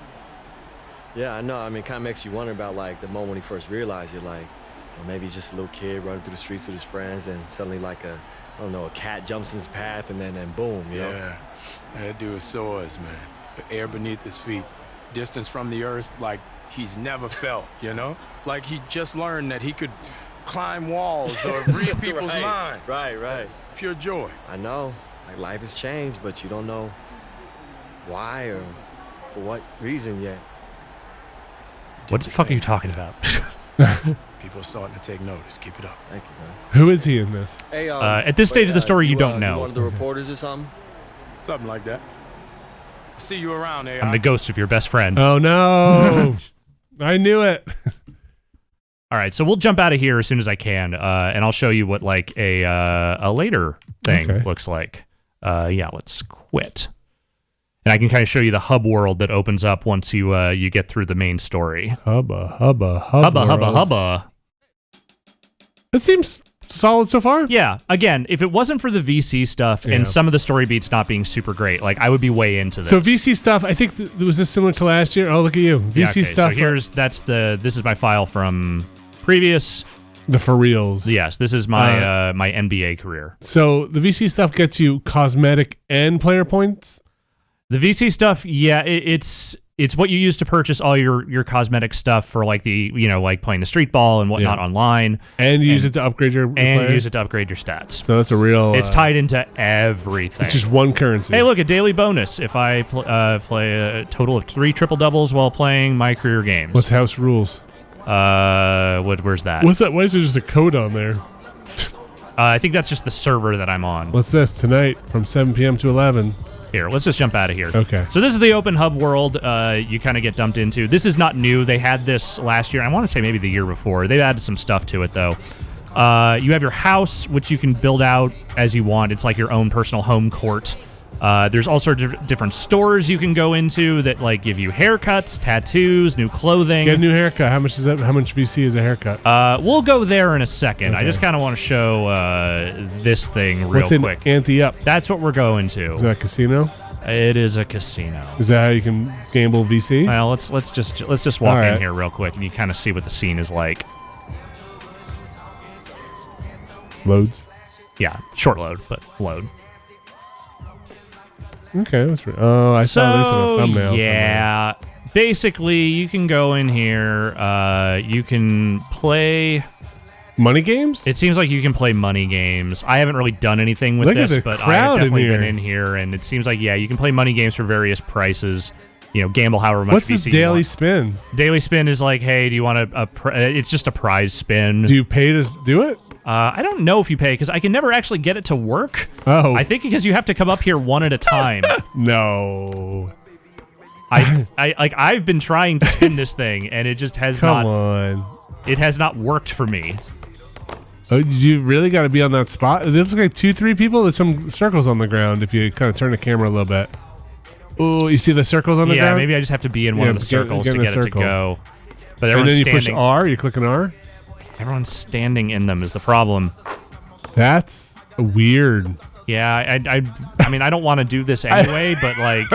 Yeah, I know. I mean, it kind of makes you wonder about like the moment when he first realized it. Like, or maybe he's just a little kid running through the streets with his friends, and suddenly like a cat jumps in his path, and then boom, you know. Yeah. That dude soars, man. The air beneath his feet, distance from the earth, like he's never felt. You know, like he just learned that he could climb walls or read people's minds. Right. Pure joy. I know. Like life has changed, but you don't know why or for what reason yet. What the fuck are you talking about? People are starting to take notice. Keep it up. Thank you, man. Who is he in this? Hey, At this stage of the story, you don't know. You one of the reporters or something? Something like that. See you around, AI. I'm the ghost of your best friend. Oh no! I knew it. All right, so we'll jump out of here as soon as I can, and I'll show you what like a later thing looks like. Yeah, let's quit, and I can kind of show you the hub world that opens up once you get through the main story. Hubba. Hubba. It seems solid so far. Yeah. Again, if it wasn't for the VC stuff and some of the story beats not being super great, like I would be way into this. So VC stuff, I think was this similar to last year? Oh, look at you, VC stuff. So this is my file from previous. The for reals. Yes, this is my my NBA career. So the VC stuff gets you cosmetic and player points. The VC stuff, yeah, it's what you use to purchase all your cosmetic stuff for like like playing the street ball and whatnot online, and use it to upgrade your player. Use it to upgrade your stats. So that's a real. It's tied into everything. It's just one currency. Hey, look, a daily bonus if I play a total of 3 triple doubles while playing my career games. What's house rules? Where's that? What's that? Why is there just a code on there? I think that's just the server that I'm on. What's this? Tonight from 7 p.m. to 11. Here, let's just jump out of here. Okay. So this is the open hub world you kind of get dumped into. This is not new. They had this last year. I want to say maybe the year before. They've added some stuff to it, though. You have your house, which you can build out as you want. It's like your own personal home court. There's all sorts of different stores you can go into that like give you haircuts, tattoos, new clothing. Get a new haircut. How much is that? How much VC is a haircut? We'll go there in a second. Okay. I just kind of want to show this thing real What's in quick. Ante Up? That's what we're going to. Is that a casino? It is a casino. Is that how you can gamble VC? Well, let's just walk All in right. here real quick, and you kind of see what the scene is like. Loads. Yeah, short load, but load. Okay, that's right. Oh, I saw this in a thumbnail. Yeah, basically, you can go in here. You can play Money games? It seems like you can play money games. I haven't really done anything with Look at this, the but I've crowd in definitely been here. in here, and it seems like, yeah, you can play money games for various prices. You know, gamble however much What's VC this you daily want. spin? Daily spin is like, hey, do you want it's just a prize spin. Do you pay to do it? I don't know if you pay, because I can never actually get it to work. Oh. I think because you have to come up here one at a time. No. I've been trying to spin this thing, and it just has Come on. It has not worked for me. Oh, you really got to be on that spot? It looks like 2-3 people. There's some circles on the ground if you kind of turn the camera a little bit. Oh, you see the circles on the ground? Yeah, maybe I just have to be in one of the circles to get it to go. But and everyone's then you standing. push R, you click an R? Everyone's standing in them is the problem. That's weird. Yeah, I mean, I don't want to do this anyway, but like...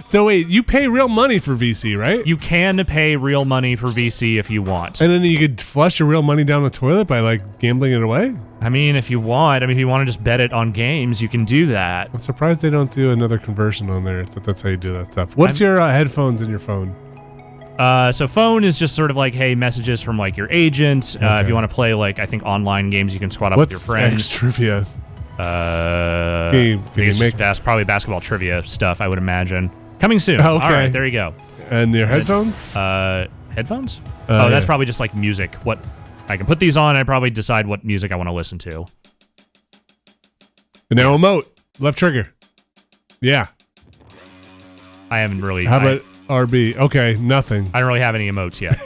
So wait, you pay real money for VC, right? You can pay real money for VC if you want. And then you could flush your real money down the toilet by like gambling it away? I mean, if you want. I mean, if you want to just bet it on games, you can do that. I'm surprised they don't do another conversion on there. That's how you do that stuff. What's your headphones in your phone? So phone is just sort of like, hey, messages from like your agent. Okay. If you want to play like, I think online games, you can squad up with your friends. What's trivia? I think it's just probably basketball trivia stuff, I would imagine. Coming soon. Oh, okay. All right, there you go. And your headphones? Headphones? That's yeah. probably just like music. What I can put these on, and I probably decide what music I want to listen to. And now emote. Left trigger. Yeah. I haven't really. How about RB? Okay, nothing. I don't really have any emotes yet.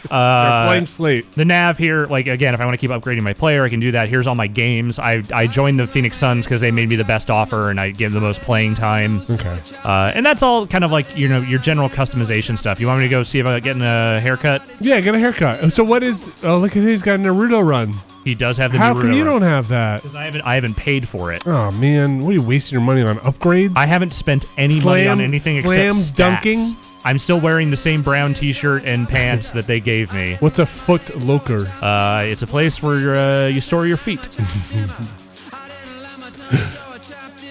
Blank slate. The nav here, like, again, if I want to keep upgrading my player, I can do that. Here's all my games. I joined the Phoenix Suns because they made me the best offer, and I give the most playing time. Okay. And that's all kind of like, you know, your general customization stuff. You want me to go see if I'm getting a haircut? Yeah, get a haircut. So what is... Oh, look at he's got a Naruto run. He does have the How Naruto come you run. don't have that? Because I haven't paid for it. Oh, man. What are you wasting your money on? Upgrades? I haven't spent any money on anything except stats. dunking? I'm still wearing the same brown t-shirt and pants that they gave me. What's a Foot Locker? It's a place where you store your feet.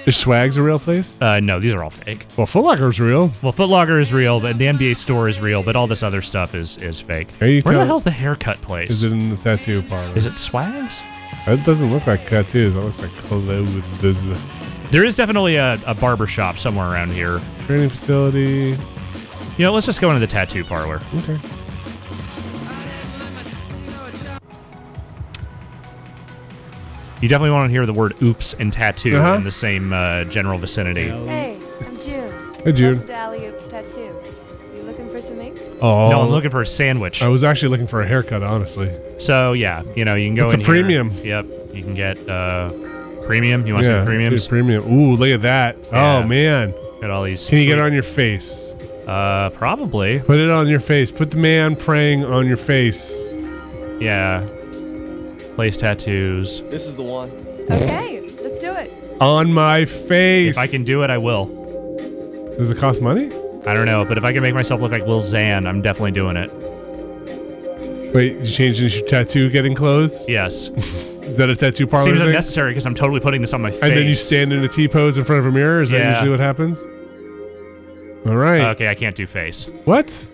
Is Swag's a real place? No, these are all fake. Well, Foot Locker's real. Well, Foot Locker is real, but the NBA store is real, but all this other stuff is fake. Where the hell's the haircut place? Is it in the tattoo parlor? Is it Swag's? It doesn't look like tattoos. It looks like clothes. There is definitely a barbershop somewhere around here. Training facility. You know, let's just go into the tattoo parlor. Okay. You definitely want to hear the word oops and tattoo in the same general vicinity. Hey, I'm June. Hey, June. Welcome to Alley Oops Tattoo. You looking for some ink? Oh. No, I'm looking for a sandwich. I was actually looking for a haircut, honestly. So, yeah, you know, you can go It's in a here. premium. Yep. You can get premium. You want to see the premiums? Premium. Ooh, look at that. Yeah. Oh, man. Got all these. Can you get it on your face? Probably. Put it on your face. Put the man praying on your face. Yeah. Place tattoos. This is the one. Okay, let's do it. On my face. If I can do it, I will. Does it cost money? I don't know, but if I can make myself look like Lil Xan, I'm definitely doing it. Wait, you changed into your tattoo getting clothes? Yes. Is that a tattoo parlor Seems thing? unnecessary because I'm totally putting this on my face. And then you stand in a T-pose in front of a mirror? Is that Yeah. usually what happens? All right. Okay, I can't do face. What?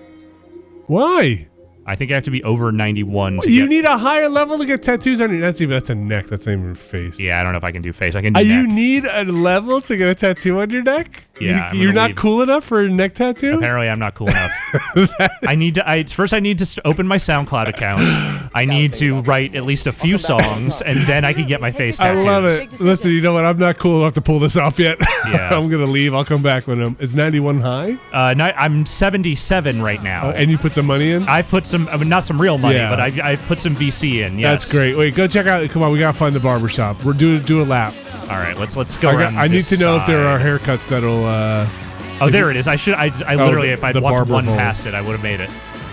Why? I think I have to be over 91 to You get... need a higher level to get tattoos on your... That's a neck. That's not even your face. Yeah, I don't know if I can do face. I can do You neck. need a level to get a tattoo on your neck? Yeah, I'm You're gonna not leave. cool enough for a neck tattoo? Apparently, I'm not cool enough. First I need to open my SoundCloud account. I need to write at least a few songs, and then I can get my face I tattooed. love it. Listen, you know what? I'm not cool enough to pull this off yet. Yeah. I'm going to leave. I'll come back when Is 91 high? I'm 77 right now. And you put some money in? I've put some, I mean, not some real money, Yeah. but I've put some VC in, yes. That's great. Wait, go check out... Come on, we got to find the barbershop. We're do a lap. All right, let's go around I need this to know if there are side. haircuts that'll... Oh, there it is. I literally, if I'd the walked barber one pole. past it, I would have made it.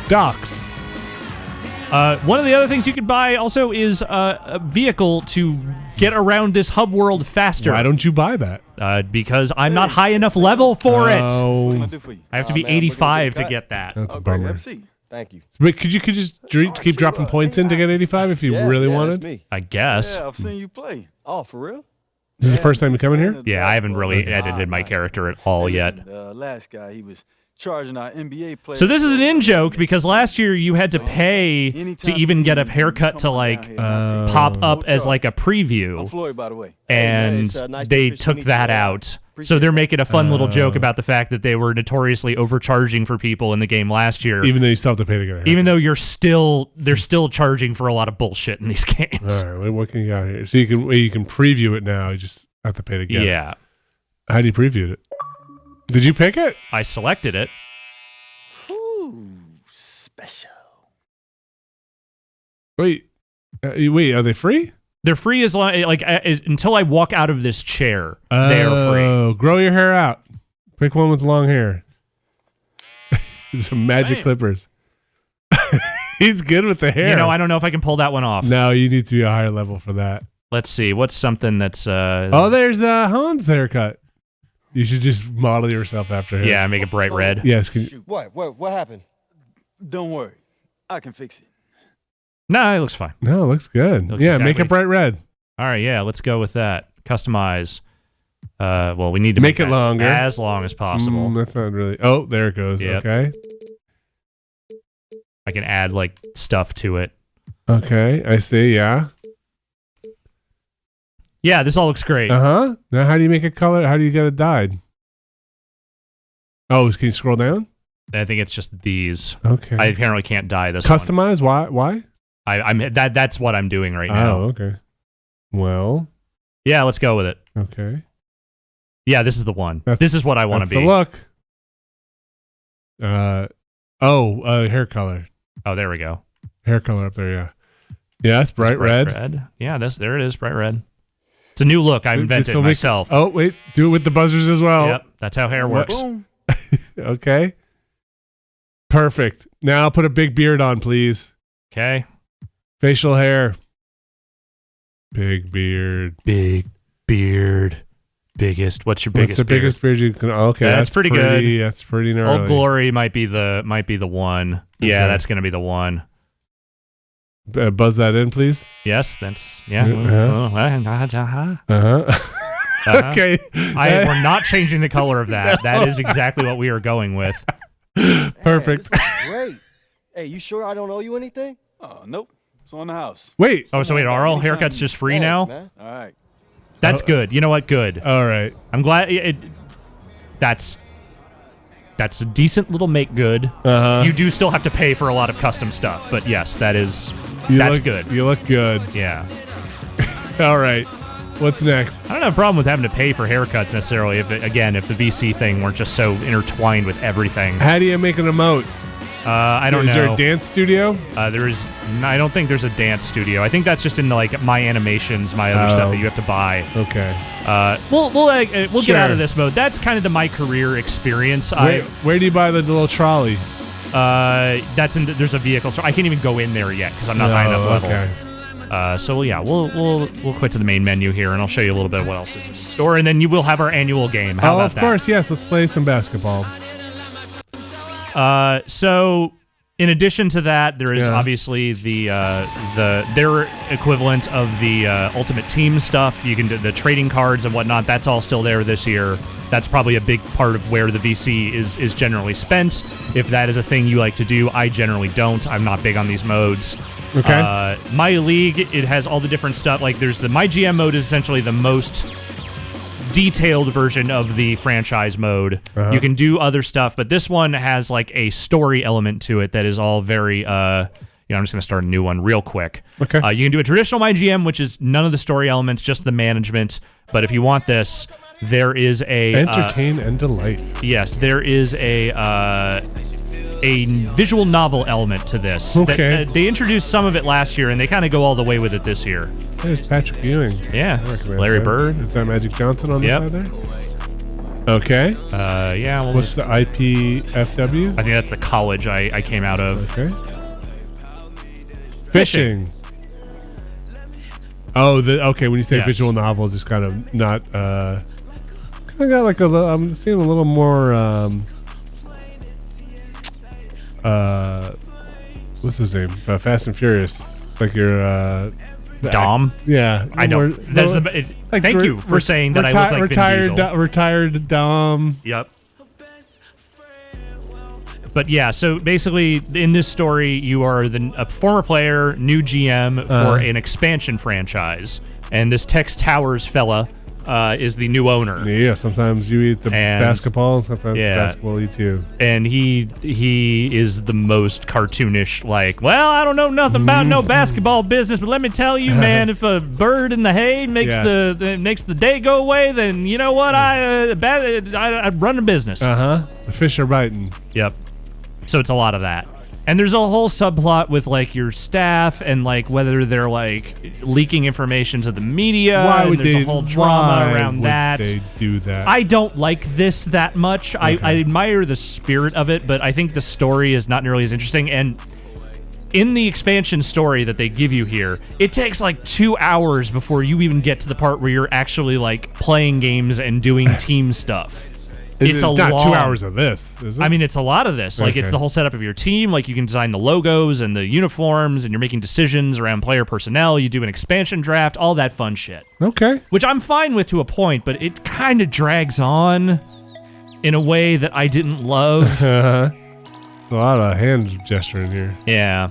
Docs. One of the other things you could buy also is a vehicle to get around this hub world faster. Why don't you buy that? Because I'm not high enough level for it. Oh, I have to be 85 to get that. that's a bummer. MC. Thank you. But could you just keep dropping points in to get 85 if you really wanted? That's me. I guess. Yeah, I've seen you play. Oh, for real? This is the first time you come in here? Yeah, I haven't really edited my character at all yet. The last guy, he was charging our NBA players. So this is an in-joke because last year you had to pay to even get a haircut to like pop up as like a preview. Floyd, by the way. And they took that out. So they're making a fun little joke about the fact that they were notoriously overcharging for people in the game last year. Even though you still have to pay to get a haircut. Even though they're still charging for a lot of bullshit in these games. All right, what can you got here? So you can preview it now. You just have to pay to get it. Yeah. How do you preview it? Did you pick it? I selected it. Ooh, special. Wait, are they free? They're free as long until I walk out of this chair. They're free. Oh, grow your hair out. Pick one with long hair. Some magic clippers. He's good with the hair. You know, I don't know if I can pull that one off. No, you need to be a higher level for that. Let's see. What's something that's Oh, there's Han's haircut. You should just model yourself after him. Yeah, make it bright red. Yes. Can you... What happened? Don't worry. I can fix it. No, it looks fine. No, it looks good. Looks Make exactly- it bright red. All right, yeah, let's go with that. Customize. Well, we need to Make it that longer. as long as possible. That's not really. Oh, there it goes. Yep. Okay. I can add like stuff to it. Okay, I see. Yeah. Yeah, this all looks great. Now, how do you make a color? How do you get it dyed? Oh, can you scroll down? I think it's just these. Okay. I apparently can't dye this. Customize? Why? That's what I'm doing right now. Oh, okay. Well. Yeah, let's go with it. Okay. Yeah, this is the one. This is what I want to be. That's the look. Hair color. Oh, there we go. Hair color up there, yeah. Yeah, that's bright red. Yeah, there it is, bright red. It's a new look I invented myself. Oh, wait. Do it with the buzzers as well. Yep, that's how hair works. Boom. Okay. Perfect. Now put a big beard on, please. Okay. Facial hair. Big beard. Big beard. Biggest. What's your biggest? What's the biggest beard you can? Okay, that's pretty good. That's pretty gnarly. Old Glory might be the one. Okay. Yeah, that's gonna be the one. Buzz that in, please. Yes, that's yeah. Okay. We're not changing the color of that. That is exactly what we are going with. Perfect. Great. Hey, you sure I don't owe you anything? Oh, nope. It's on the house. Wait. Oh, so wait, are all haircuts just free now? Man. All right. That's good. You know what? Good. All right. I'm glad that's a decent little make good. You do still have to pay for a lot of custom stuff, but yes, that's good. You look good. Yeah. All right. What's next? I don't have a problem with having to pay for haircuts necessarily if the VC thing weren't just so intertwined with everything. How do you make an emote? I don't know. Is there a dance studio? I don't think there's a dance studio. I think that's just in like my animations, my other stuff that you have to buy. Okay. We'll get out of this mode. That's kind of my career experience. Where do you buy the little trolley? There's a vehicle, so I can't even go in there yet because I'm not high enough level. Okay. So yeah, we'll quit to the main menu here, and I'll show you a little bit of what else is in the store, and then you will have our annual game. How about that? Of course, yes. Let's play some basketball. So in addition to that, there is obviously their equivalent of the Ultimate Team stuff. You can do the trading cards and whatnot. That's all still there this year. That's probably a big part of where the VC is generally spent. If that is a thing you like to do, I generally don't. I'm not big on these modes. Okay. My League, it has all the different stuff. Like there's the My GM mode is essentially the most detailed version of the franchise mode. You can do other stuff, but this one has like a story element to it that is all very I'm just going to start a new one real quick. Okay. You can do a traditional My GM, which is none of the story elements, just the management. But if you want this, there is a entertain and delight. Yes, there is a visual novel element to this. Okay. They introduced some of it last year, and they kind of go all the way with it this year. There's Patrick Ewing. Yeah. Larry Bird. Is that Magic Johnson on the side there? Okay. Yeah. What's the IPFW? I think that's the college I came out of. Okay. Fishing. Oh, okay. When you say Yes. visual novel, just kind of not. Kind of got like a little. I'm seeing a little more. What's his name? Fast and Furious. Like your. Dom. Yeah, I know. That's thank you for saying that I look like Vin Diesel. Retired Dom. Yep. But yeah, so basically in this story, you are a former player, new GM for an expansion franchise, and this Tex Towers fella is the new owner. Yeah, sometimes you eat the basketball, and sometimes the basketball eats you. And he is the most cartoonish, like, well, I don't know nothing about no basketball business, but let me tell you, man, if a bird in the hay makes the day go away, then you know what? I run a business. The fish are biting. Yep. So it's a lot of that. And there's a whole subplot with like your staff and like whether they're like leaking information to the media. Why would there's a whole drama around that. They do that? I don't like this that much. Okay. I admire the spirit of it, but I think the story is not nearly as interesting. And in the expansion story that they give you here, it takes like 2 hours before you even get to the part where you're actually like playing games and doing team stuff. It's not 2 hours of this, is it? I mean, it's a lot of this. Like, Okay. it's the whole setup of your team. Like, you can design the logos and the uniforms, and you're making decisions around player personnel. You do an expansion draft, all that fun shit. Okay. Which I'm fine with to a point, but it kind of drags on in a way that I didn't love. It's a lot of hand gesturing here. Yeah.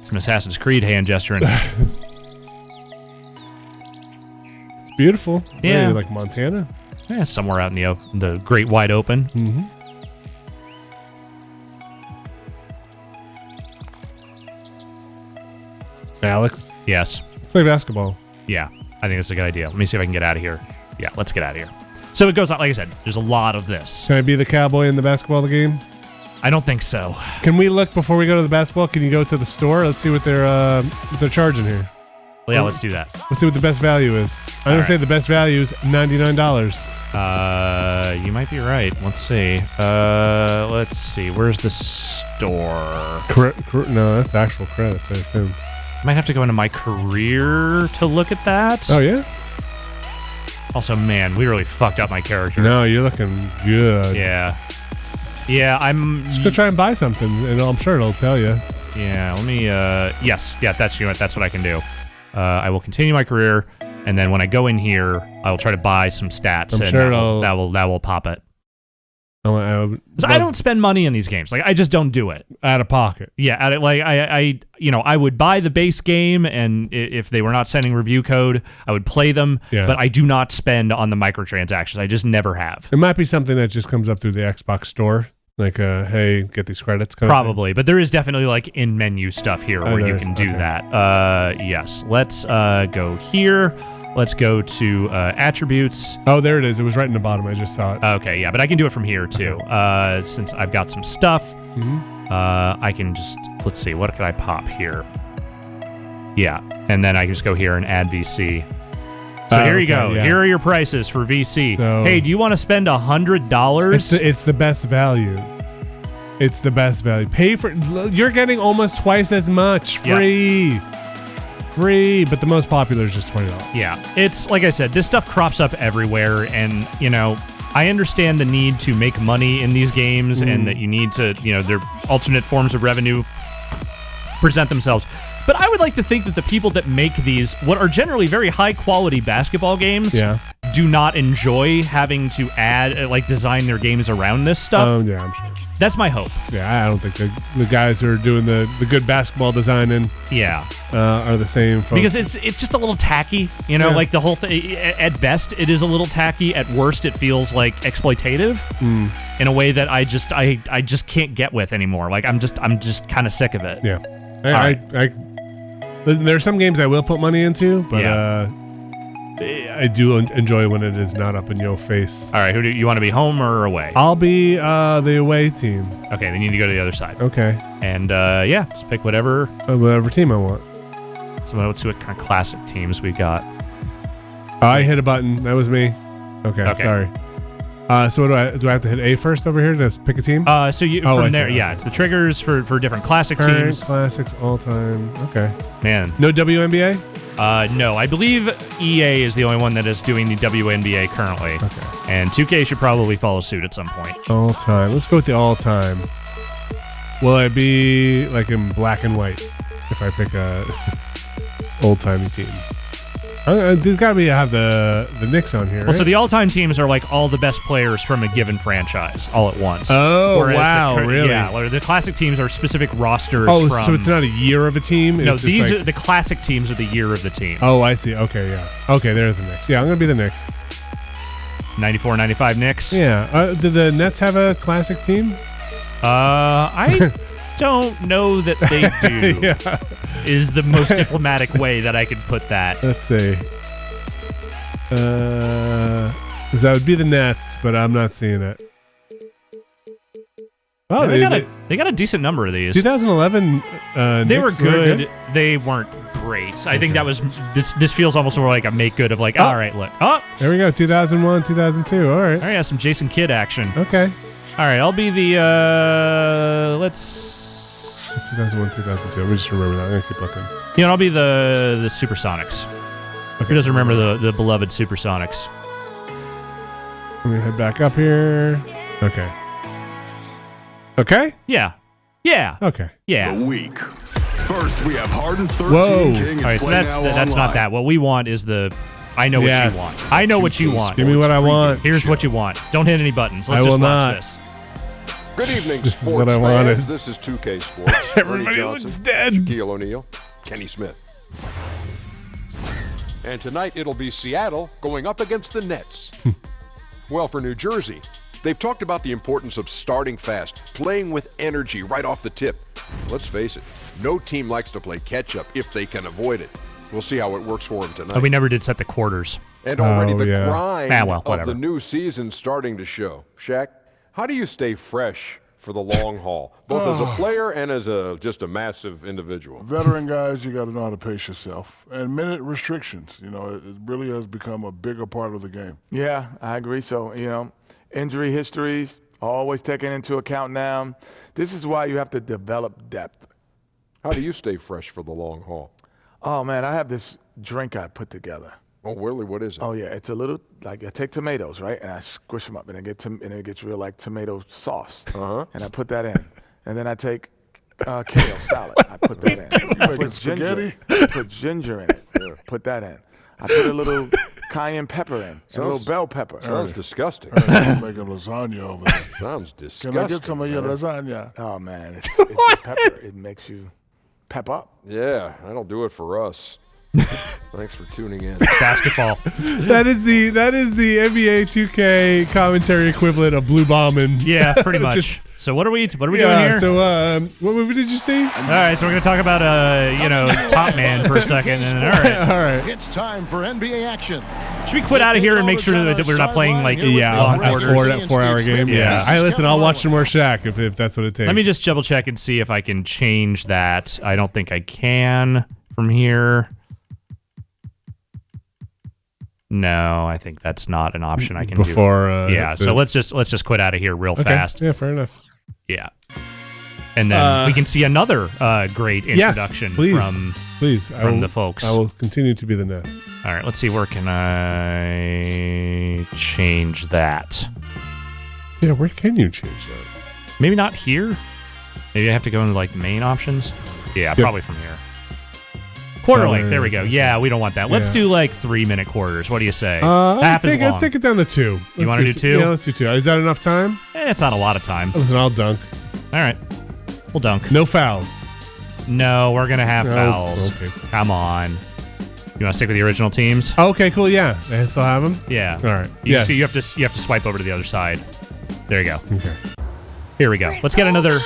Some Assassin's Creed hand gesturing. It's beautiful. Yeah. Maybe like Montana. Yeah, somewhere out in the great wide open. Mm-hmm. Alex? Yes. Let's play basketball. Yeah, I think that's a good idea. Let me see if I can get out of here. Yeah, let's get out of here. So it goes on, like I said, there's a lot of this. Can I be the cowboy in the basketball game? I don't think so. Can we look before we go to the basketball? Can you go to the store? Let's see what they're charging here. Well, yeah, let's do that. Let's see what the best value is. I'm gonna say the best value is $99. You might be right. Let's see. Let's see. Where's the store? No, that's actual credits, I assume. Might have to go into my career to look at that. Oh, yeah? Also, man, we really fucked up my character. No, you're looking good. Yeah. Yeah, I'm... Just go try and buy something, and I'm sure it'll tell you. Yeah, let me... Yes, yeah, that's what I can do. I will continue my career, and then when I go in here, I will try to buy some stats, I'm and sure that will pop it. I don't spend money in these games. Like, I just don't do it. Out of pocket. Yeah, I would buy the base game, and if they were not sending review code, I would play them. Yeah. But I do not spend on the microtransactions. I just never have. It might be something that just comes up through the Xbox store. Like, hey, get these credits. Probably, but there is definitely like in-menu stuff here where you can do that. Yes, let's go here. Let's go to attributes. Oh, there it is. It was right in the bottom. I just saw it. Okay, yeah, but I can do it from here too. Okay. Since I've got some stuff, Mm-hmm. I can just, let's see, what could I pop here? Yeah, and then I can just go here and add VC. So here you go. Yeah. Here are your prices for VC. So, hey, do you want to spend $100? It's the best value. It's the best value. Pay for. You're getting almost twice as much free. Yep. Free, but the most popular is just $20. Yeah, it's like I said, this stuff crops up everywhere, and I understand the need to make money in these games, and that you need to, their alternate forms of revenue present themselves. But I would like to think that the people that make these, what are generally very high quality basketball games, do not enjoy having to design their games around this stuff. Yeah, I'm sure. That's my hope. Yeah, I don't think the guys who are doing the good basketball designing are the same folks. Because it's just a little tacky, like the whole thing. At best, it is a little tacky. At worst, it feels like exploitative in a way that I just can't get with anymore. Like I'm just kind of sick of it. Yeah, there are some games I will put money into, but I do enjoy when it is not up in your face. All right, who do you want to be, home or away? I'll be the away team. Okay, then you need to go to the other side. Okay. And just pick whatever team I want. So let's see what kind of classic teams we got. I hit a button. That was me. Okay. Sorry. So do I have to hit A first over here to pick a team? So you from there, yeah, it's the triggers for different classic teams. Classics, all time. Okay. Man. No WNBA? No, I believe EA is the only one that is doing the WNBA currently. Okay. And 2K should probably follow suit at some point. All time. Let's go with the all time. Will I be like in black and white if I pick a old timey team? There's got to have the Knicks on here. Well, right? so the all-time teams are like all the best players from a given franchise all at once. Oh, wow, really? Yeah, where the classic teams are specific rosters. So it's not a year of a team? No, it's these are the classic teams are the year of the team. Oh, I see. Okay, yeah. Okay, there's the Knicks. Yeah, I'm going to be the Knicks. 94, 95 Knicks. Yeah. Did the Nets have a classic team? I don't know that they do. Yeah. Is the most diplomatic way that I could put that. Let's see. Because that would be the Nets, but I'm not seeing it. Oh, yeah, they got a decent number of these. 2011. They were good. They weren't great. I think that was this feels almost more like a make good of like, all right, look. Oh, there we go. 2001, 2002. All right. All right, some Jason Kidd action. Okay. All right, I'll be the 2001, 2002. Let me just remember that. I'm gonna keep looking. You know, I'll be the Supersonics. Okay. Who doesn't remember the beloved Supersonics? Let me head back up here. Okay. Okay? Yeah. Yeah. Okay. Yeah. The week. First, we have Harden 13 Whoa. King. All right, so that's not that. What we want is the I know what you want. I know what you want. Give me what I want. Here's what you want. Don't hit any buttons. Let's I just will watch not. this. Good evening, This is sports what I fans. wanted. This is 2K Sports. Everybody Ernie looks Johnson, dead. Shaquille O'Neal, Kenny Smith. And tonight it'll be Seattle going up against the Nets. Well, for New Jersey, they've talked about the importance of starting fast, playing with energy right off the tip. Let's face it, no team likes to play catch-up if they can avoid it. We'll see how it works for them tonight. Oh, we never did set the quarters. And already the grind of whatever. the new season starting to show. Shaq, how do you stay fresh for the long haul, both as a player and as just a massive individual? Veteran guys, you got to know how to pace yourself. And minute restrictions, it really has become a bigger part of the game. Yeah, I agree. So, injury histories, always taken into account now. This is why you have to develop depth. How do you stay fresh for the long haul? Oh, man, I have this drink I put together. Oh, really? What is it? Oh, yeah. It's a little, I take tomatoes, right? And I squish them up, and it gets real like tomato sauce. Uh-huh. And I put that in. And then I take kale salad. I put that in. I put ginger. I put ginger in it. Put that in. I put a little cayenne pepper in. A little bell pepper. Sounds disgusting. I'm making lasagna over there. Sounds disgusting. Can I get some of your lasagna? Oh, man. It's the pepper. It makes you pep up. Yeah, that'll do it for us. Thanks for tuning in. Basketball. That is the NBA 2K commentary equivalent of Blue Bombing. Yeah, pretty much. So what are we doing here? So what movie did you see? All right, so we're gonna talk about Top Man for a second. And all right. It's time for NBA action. Should we quit out of here and make sure that we're not playing like long a quarters? 4-hour game? Yeah. I'll watch some more Shaq if that's what it takes. Let me just double check and see if I can change that. I don't think I can from here. No, I think that's not an option I can do. So let's just quit out of here real fast. Yeah, fair enough. Yeah. And then we can see another great introduction from the folks. I will continue to be the Nets. All right, let's see. Where can I change that? Yeah, where can you change that? Maybe not here. Maybe I have to go into like the main options. Yeah, probably from here. Quarter length. There we go. Yeah, we don't want that. Let's do like 3-minute quarters. What do you say? Half as long. Let's take it down to 2. You want to do 2? Yeah, let's do 2. Is that enough time? It's not a lot of time. Listen, I'll dunk. All right. We'll dunk. No fouls. No, we're going to have fouls. Okay. Come on. You want to stick with the original teams? Okay, cool. Yeah. I still have them? Yeah. All right. So you have to swipe over to the other side. There you go. Okay. Here we go. Let's get another.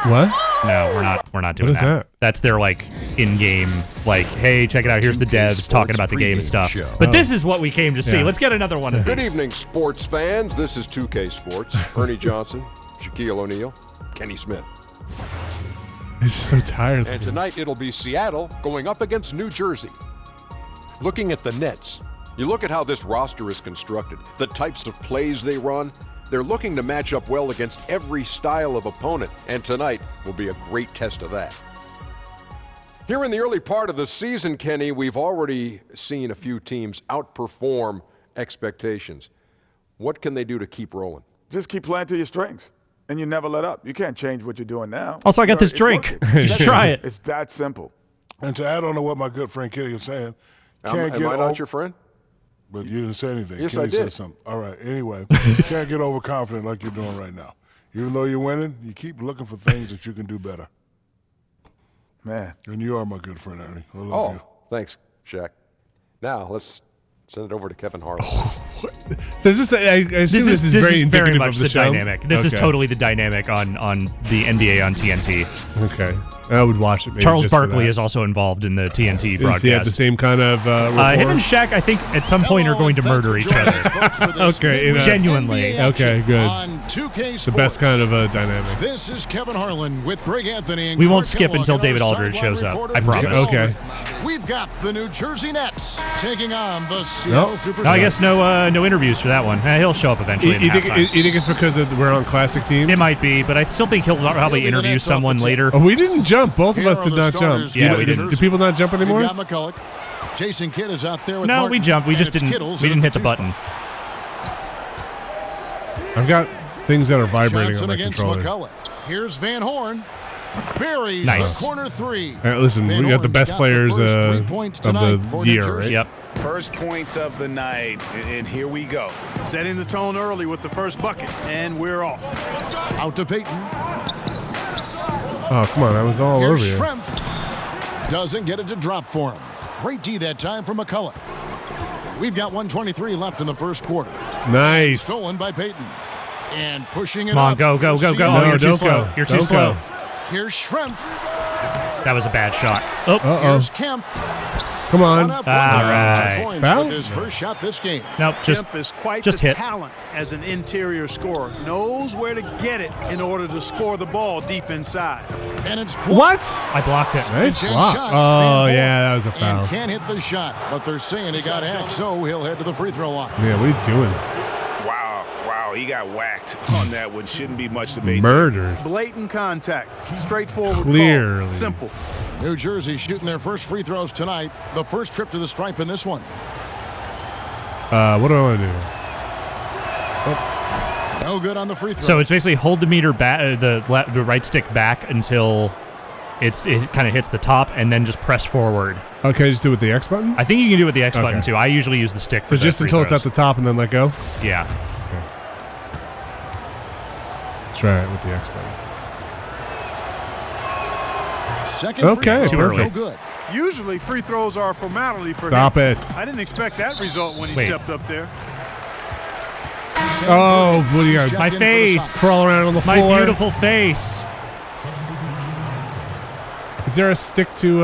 What? No, we're not doing What is that? That's their like in-game hey, check it out. Here's the devs talking about the game stuff. But this is what we came to see. Yeah. Let's get another one of these. Good evening, sports fans. This is 2K Sports. Ernie Johnson, Shaquille O'Neal, Kenny Smith. He's just so tired. And tonight it'll be Seattle going up against New Jersey. Looking at the Nets, You look at how this roster is constructed, the types of plays they run. They're looking to match up well against every style of opponent, and tonight will be a great test of that. Here in the early part of the season, Kenny, we've already seen a few teams outperform expectations. What can they do to keep rolling? Just keep playing to your strengths, and you never let up. You can't change what you're doing now. Also, I got this drink. Just try it. It's that simple. And to add on to what my good friend Kenny is saying, Am I not your friend? But you didn't say anything. Yes, Kenny I did. said something. All right. Anyway, you can't get overconfident like you're doing right now. Even though you're winning, you keep looking for things that you can do better. Man. And you are my good friend, Ernie. I love you. Thanks, Shaq. Now, let's send it over to Kevin Harlan. So is this? I assume this is very indicative much of the the show? dynamic. This is totally the dynamic on the NBA on TNT. Okay, I would watch it. Maybe Charles just for Barkley that. is also involved in the TNT broadcast. Does he have the same kind of rapport? him and Shaq, I think, at some point are going to murder each other. Okay, Genuinely. Okay, good. On 2K The best kind of a dynamic. This is Kevin Harlan with Greg Anthony. And We won't Kurt skip Kellogg until and David our Aldridge sideline shows up. reporter, I promise. David Okay. Aldridge. We've got the New Jersey Nets taking on the Seattle Supersonics. No, I guess no interviews for that one. He'll show up eventually. You think it's because we're on classic teams? It might be, but I still think he'll probably interview someone later. Oh, we didn't jump. Both of Here us are did the not jump. starters Yeah, for we the didn't. Do people not jump anymore? We've got McCulloch. Jason Kidd is out there with No, Martin, we jumped. We and just it's didn't. Kittles We in didn't hit the the two button. I've got things that are vibrating Johnson on my against controller. McCulloch. Here's Van Horn. Buries Nice. the corner three. All right, listen, Van we got the Horn's best got players the first 3 of points tonight the for New year, Jersey. right? Yep. First points of the night, and here we go. Setting the tone early with the first bucket, and we're off. Out to Peyton. Oh, come on. I was all Here's over you. Schrempf. Doesn't get it to drop for him. Great D that time from McCulloch. We've got 1:23 left in the first quarter. Nice. Stolen by Peyton. And pushing it Come on, up. go. No, Oh, you're too don't slow. go. You're too Don't slow. go. Here's Schrempf. That was a bad shot. Oh, Here's Kemp. Come on. All right. Points Foul? with his first shot this game. nope. Just Kemp is quite just the hit. talent as an interior scorer. Knows where to get it in order to score the ball deep inside. And it's What? I blocked it. Nice Chance block. shot. Oh, Van yeah, Horn. that was a foul. And can't hit the shot, but they're saying he got hacked, so he'll head to the free throw line. Yeah, what are you doing? Wow, he got whacked on that one. Shouldn't be much debate. Murdered. Blatant contact. Straightforward Clearly. call. Simple. New Jersey shooting their first free throws tonight. The first trip to the stripe in this one. What do I want to do? No good on the free throw. So it's basically hold the meter back, the right stick back until it kind of hits the top, and then just press forward. Okay, just do it with the X button? I think you can do it with the X Okay. button too. I usually use the stick for So just the free until it's throws. at the top and then let go? Yeah. Okay. Let's try it with the X button. Second Okay, free throw, perfect. no good. Usually free throws are a formality for Stop him. it. I didn't expect that result when he Wait. stepped up there. Oh, what do you got? My face. Crawl around on the My floor. beautiful face. Is there a stick to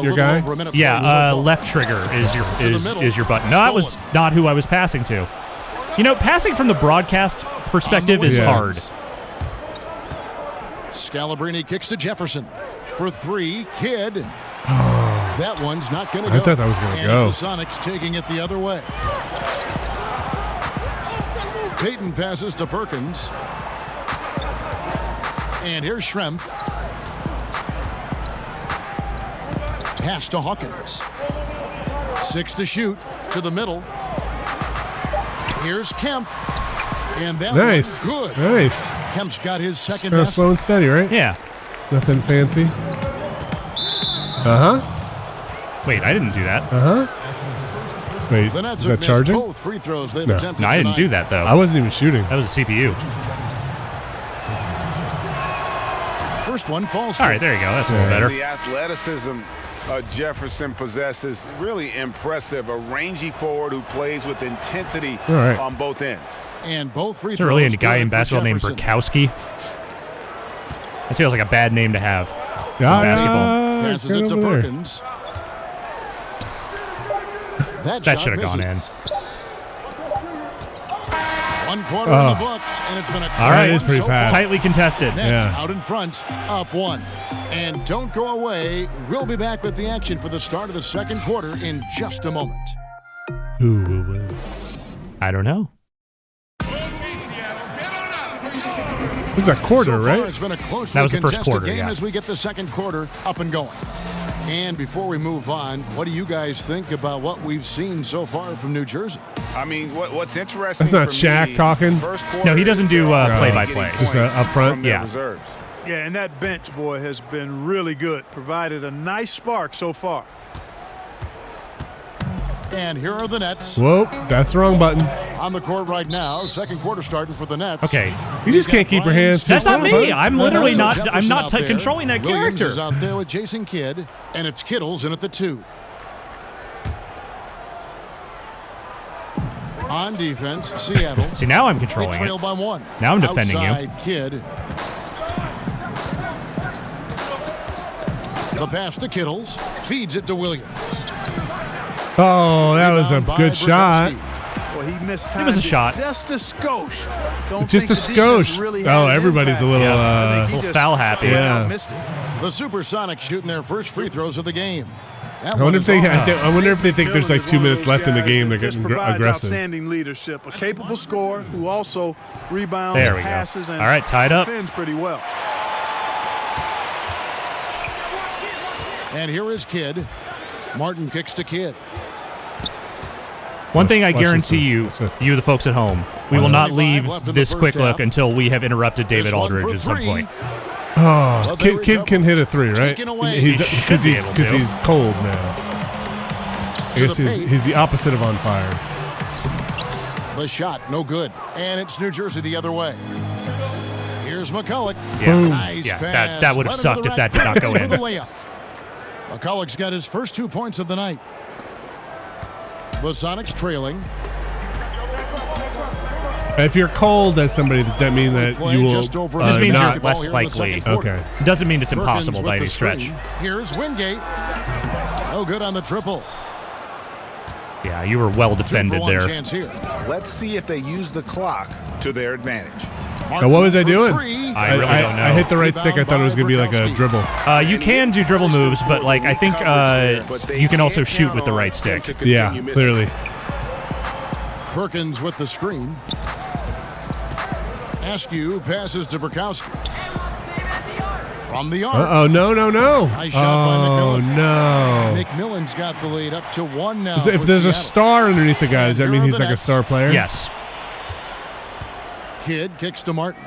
your guy? Yeah, left trigger is your button. No, that was not who I was passing to. You know, passing from the broadcast perspective is hard. Scalabrini kicks to Jefferson for three. Kidd. That one's not going to go. I thought that was going to And go. it's the Sonics taking it the other way. Peyton passes to Perkins. And here's Schrempf. Pass to Hawkins. 6 to shoot to the middle. Here's Kemp. And that Nice. one's good. Nice. Kemp's got his second Kind of basket. slow and steady, right? Yeah. Nothing fancy. Uh-huh. Wait, I didn't do that. Uh-huh. Wait, The Nets is have that missed charging? both free throws they've No. attempted No, I didn't tonight. do that though. I wasn't even shooting. That was a CPU. First one falls. All right, there you go. That's a little better. The athleticism Jefferson possesses, really impressive. A rangy forward who plays with intensity All right. on both ends. And both free Is there really a throws guy good in for basketball named Jefferson. Burkowski? It feels like a bad name to have in Yeah, basketball. Passes get it to over there. Perkins. That That shot should have gone in. misses. 1 quarter in the books, and it's been a all right. It's pretty fast. Tightly contested. Nets out in front, up 1. And don't go away. We'll be back with the action for the start of the second quarter in just a moment. Who will win? I don't know. This is a quarter, so far, right? It's been a closely That was the first contested quarter, game yeah. as we get the second quarter up and going. And before we move on, what do you guys think about what we've seen so far from New Jersey? I mean, what's interesting? That's not for Shaq me, talking. No, he doesn't do play-by-play. Just up front? Yeah. Reserves. Yeah, and that bench, boy, has been really good. Provided a nice spark so far. And here are the Nets. Whoa, that's the wrong button. On the court right now, second quarter starting for the Nets. Okay. You just can't keep your hands. That's not me. buddy. I'm literally not. I'm Jefferson not out there. controlling that Williams character. is out there with Jason Kidd, and it's Kittles in at the 2. On defense, Seattle. See, now I'm They controlling trail it. by 1. Now I'm defending you. Outside Kidd. The pass to Kittles. Feeds it to Williams. Oh, that was a Rebound by good shot. Brzezinski. Well, he missed time. It was a shot. Just a skosh. Don't Just a think the defense skosh. really Oh, had an everybody's a impact. little, I think he little just foul happy. flat out Yeah. missed it. The Supersonics shooting their first free throws of the game. That I one wonder if is they. off. I wonder if they think there's like 2 minutes left in the game. They're Just getting provides aggressive. outstanding leadership, a capable scorer who also rebounds, There we go. passes, and All right, tied up. defends pretty well. And here is Kidd. Martin kicks to Kidd. One thing I Watch this guarantee one. you, Watch this. you the folks at home, we will not 1:25 leave left in the this first quick look half. until we have interrupted David This one Aldridge for at some 3. point. Oh, Well, they kid can hit a 3, right? Taken away. He's He should be able because to. he's cold now. I guess the paint. he's the opposite of on fire. The shot, no good. And it's New Jersey the other way. Here's McCulloch. Yeah, Boom. Nice yeah, pass. that would have Right sucked into if the that did not go for in. the layup. McCulloch's got his first 2 points of the night. The Sonics trailing. If you're cold as somebody, does that mean that Play you will just over This means not? you're less here in the likely. second quarter. Okay. It doesn't mean it's Perkins impossible with by the any stretch. screen. Here's Wingate. No good on the triple. Yeah, you were well 2 for defended 1 there. chance here. Let's see if they use the clock to their advantage. Now, what was I doing? I really don't know. I hit the right stick. I thought it was going to be like a dribble. You can do dribble moves, but like I think you can also shoot with the right stick. Yeah, clearly. Perkins with the screen. Askew passes to Burkowski. From the arc. Oh, no. Nice shot by Oh, McMillan. no. McMillan's got the lead up to 1 now. If for there's a Seattle. star underneath the guy, does that Here mean are he's the like a Nets. star player? Yes. Kidd kicks to Martin.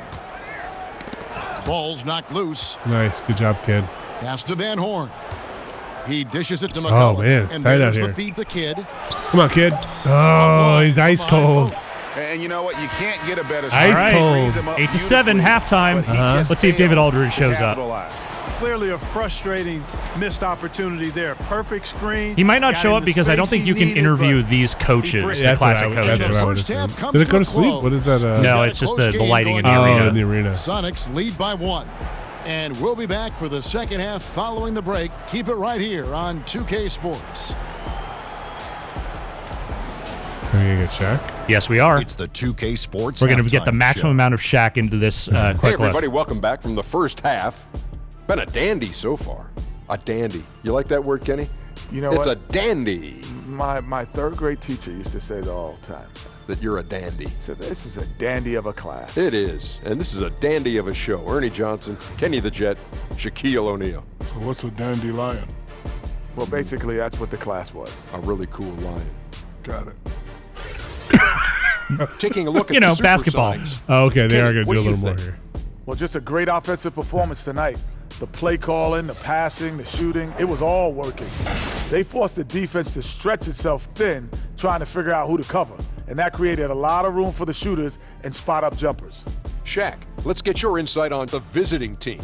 Ball's knocked loose. Nice. Good job, kid. Pass to Van Horn. He dishes it to McCulloch. Oh, man, it's and tight out there's here. the feed to Kidd. Come on, kid. Oh, he's ice cold. And you know what? You can't get a better Ice start. cold. Frees him up 8-7 beautifully, halftime. but he just Let's see if David fails Aldridge to shows up. capitalize. Clearly a frustrating missed opportunity there. Perfect screen. He might not Got show in up the because I don't space think he you can needed, interview but these coaches, That's the classic That's coaches. what I would First half assume. comes Did it to go a to sleep? close. What is that? No, Got a it's just close the game lighting in the going on. arena. in the arena. Sonics lead by 1. And we'll be back for the second half following the break. Keep it right here on 2K Sports. Are we going to get Shaq? Yes, we are. It's the 2K Sports. We're going to get the maximum amount of Shaq into this Hey, quick everybody, look. welcome back from the first half. Been a dandy so far. A dandy. You like that word, Kenny? You know it's what? a dandy. My third grade teacher used to say that all the time. That you're a dandy. He said, this is a dandy of a class. It is. And this is a dandy of a show. Ernie Johnson, Kenny the Jet, Shaquille O'Neal. So what's a dandelion? Well, basically, that's what the class was. A really cool lion. Got it. Taking a look at You know, the basketball. Supersonics. Oh, okay, they Kenny, are going to what do a do you little more think? here. Well, just a great offensive performance tonight. The play calling, the passing, the shooting, it was all working. They forced the defense to stretch itself thin, trying to figure out who to cover. And that created a lot of room for the shooters and spot-up jumpers. Shaq, let's get your insight on the visiting team.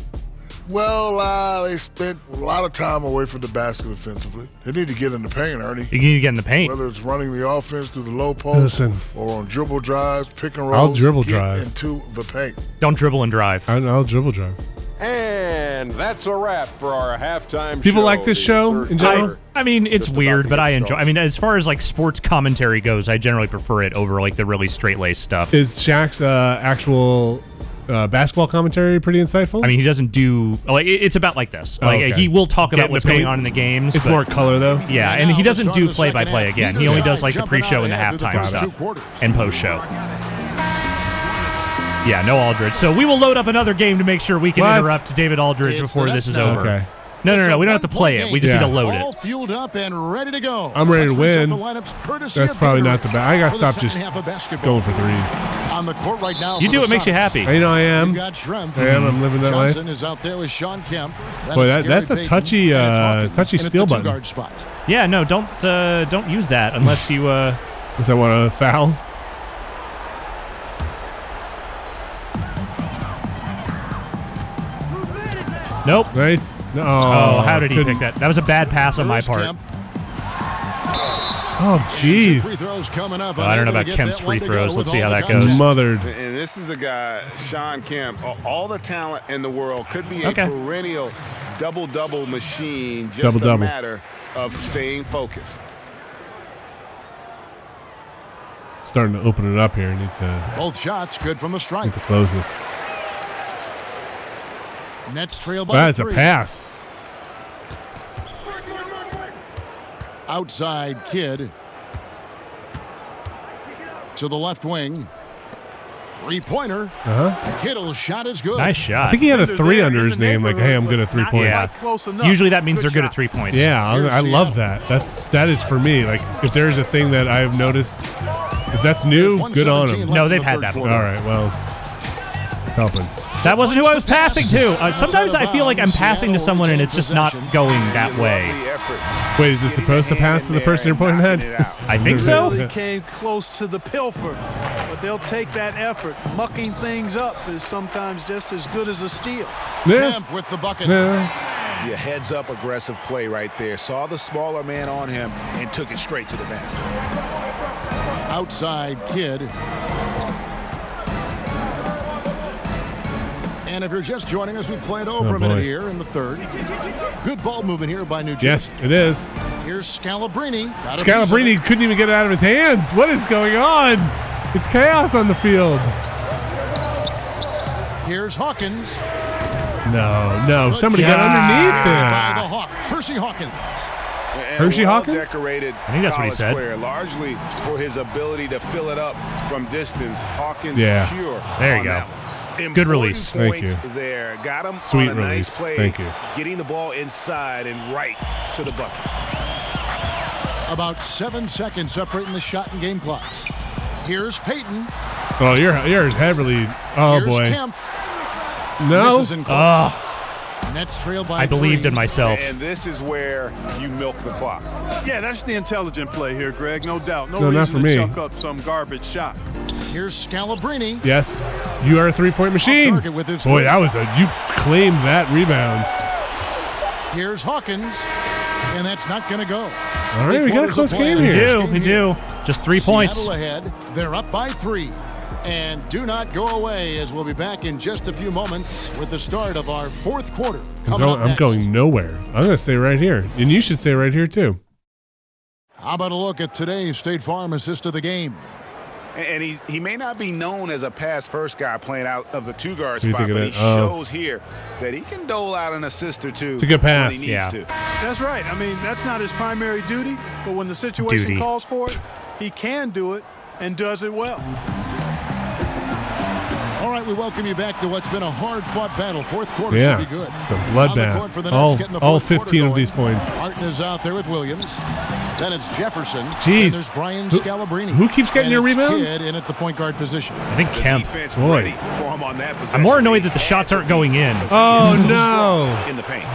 Well, they spent a lot of time away from the basket offensively. They need to get in the paint, Ernie. You need to get in the paint. Whether it's running the offense through the low post Listen. or on dribble drives, pick and rolls. I'll dribble get drive. into the paint. Don't dribble and drive. I'll dribble drive. And that's a wrap for our halftime People show. like this show in general? I mean, it's weird, but I enjoy. I mean, as far as like sports commentary goes, I generally prefer it over like the really straight-laced stuff. Is Shaq's actual basketball commentary pretty insightful? I mean, he doesn't do like it's about like this. Like okay. he will talk about what's going on in the games. It's but, more color though. Yeah, and he doesn't do play-by-play again. He only does like the pre-show and the halftime stuff and post-show. Yeah, no Aldridge. So we will load up another game to make sure we can interrupt David Aldridge before this is over. Okay. No. We don't have to play it. We just need to load All it. fueled up and ready to go. I'm ready to win. That's That's probably not the best. I gotta stop just going for threes. On the court right now. You do what makes you happy. You know I am. You've got Schrempf. I am. I'm living that life. Johnson is out there with Sean Kemp. Boy, that's a touchy, touchy steal button. Spot. Yeah, no, don't use that unless you. Does that want to foul? Nope. Nice. No. Oh, how did he pick that? That was a bad pass on my part. Oh, jeez. Well, I don't know about Kemp's free throws. Let's see how that goes. Mothered. And this is a guy, Sean Kemp, all the talent in the world, could be a perennial double-double machine, just a matter of staying focused. Starting to open it up here. Need to. Both shots good from the stripe. Need to close this. Nets trail by That's a 3. pass. Outside Kidd to the left wing. Three-pointer. Kittle's shot is good. Nice shot. I think he had a 3 under his name. Like, hey, I'm good at 3 points. Yeah. Usually that means they're good at 3 points. Yeah, I love that. That is for me. Like, if there's a thing that I've noticed, if that's new, good on him. No, they've had that before. All right, well, it's helping. That wasn't who I was passing to. Sometimes I feel like I'm passing to someone and it's just not going that way. Wait, is it supposed to pass to the person you're pointing at? I think so. They came close to the pilfer, but they'll take that effort. Mucking things up is sometimes just as good as a steal. Kemp with the bucket. Yeah, heads-up aggressive play right there. Saw the smaller man on him and took it straight to the basket. Outside Kidd. And if you're just joining us, we played over a minute here in the third. Good ball movement here by New Jersey. Yes, it is. Here's Scalabrine. Scalabrine couldn't even get it out of his hands. What is going on? It's chaos on the field. Here's Hawkins. No. Somebody got underneath there. By the Hawk. Percy Hawkins. Hershey Hawkins? Decorated I think that's what he said. Player, largely for his ability to fill it up from distance. Hawkins pure. There you go. Good release. Thank you. There. Got him Sweet on a release. nice play. Thank you. Getting the ball inside and right to the bucket. About 7 seconds separating the shot and game clocks. Here's Payton. Oh, you're heavily. Oh, Here's boy. Kemp. No. Nets trail by I believed 3. in myself. And this is where you milk the clock. Yeah, that's the intelligent play here, Greg. No doubt. No, not for reason me. to chuck up some garbage shot. Here's Scalabrine. Yes, you are a 3-point machine. With his Boy, three. that was you claimed that rebound. Here's Hawkins. And that's not going to go. All right, we got a close game here. We do. Just 3 points. Seattle ahead. They're up by 3. And do not go away, as we'll be back in just a few moments with the start of our fourth quarter. I'm going nowhere. I'm going to stay right here. And you should stay right here, too. How about a look at today's State Farm assist of the game? And he may not be known as a pass-first guy playing out of the two-guard You spot, thinking but he that- oh. shows here that he can dole out an assist or two. It's a good pass. when he needs to. That's right. I mean, that's not his primary duty, but when the situation Duty. calls for it, he can do it and does it well. All right, we welcome you back to what's been a hard-fought battle. Fourth quarter Yeah, should be good. it's a On the court for the Nets, bloodbath. getting the All fourth quarter 15 of going. these points. Martin is out there with Williams. Then it's Jefferson. Jeez. And there's Brian Scalabrine. Who keeps getting and your it's rebounds? Kidd in at the point guard position. I think Kemp. Defense Boy. ready for him on that possession. I'm more annoyed that the shots aren't going in. Oh, So no. strong in the paint.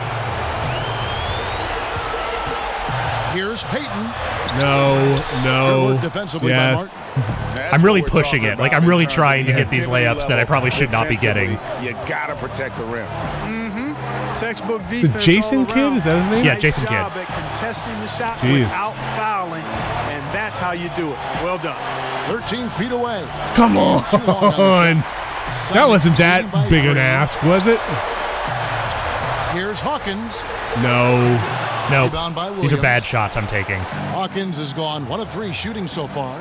Here's Payton. No. Good work defensively by Yes. That's I'm really what we're pushing talking it. Like, about I'm in really terms trying of to the get these activity layups that I probably should not be defensively. getting. You gotta protect the rim. Textbook defense. Jason all Kidd? around. Is that his name? Yeah, Nice Jason job Kidd. at contesting the shot Jeez. without fouling, and that's how you do it. Well done. 13 feet away. Come on. Too long on the shot. That wasn't that Simons big an by 3. ask, was it? Here's Hawkins. No. Rebound by These are bad Williams. shots I'm taking. Hawkins has gone 1 of 3 shooting so far.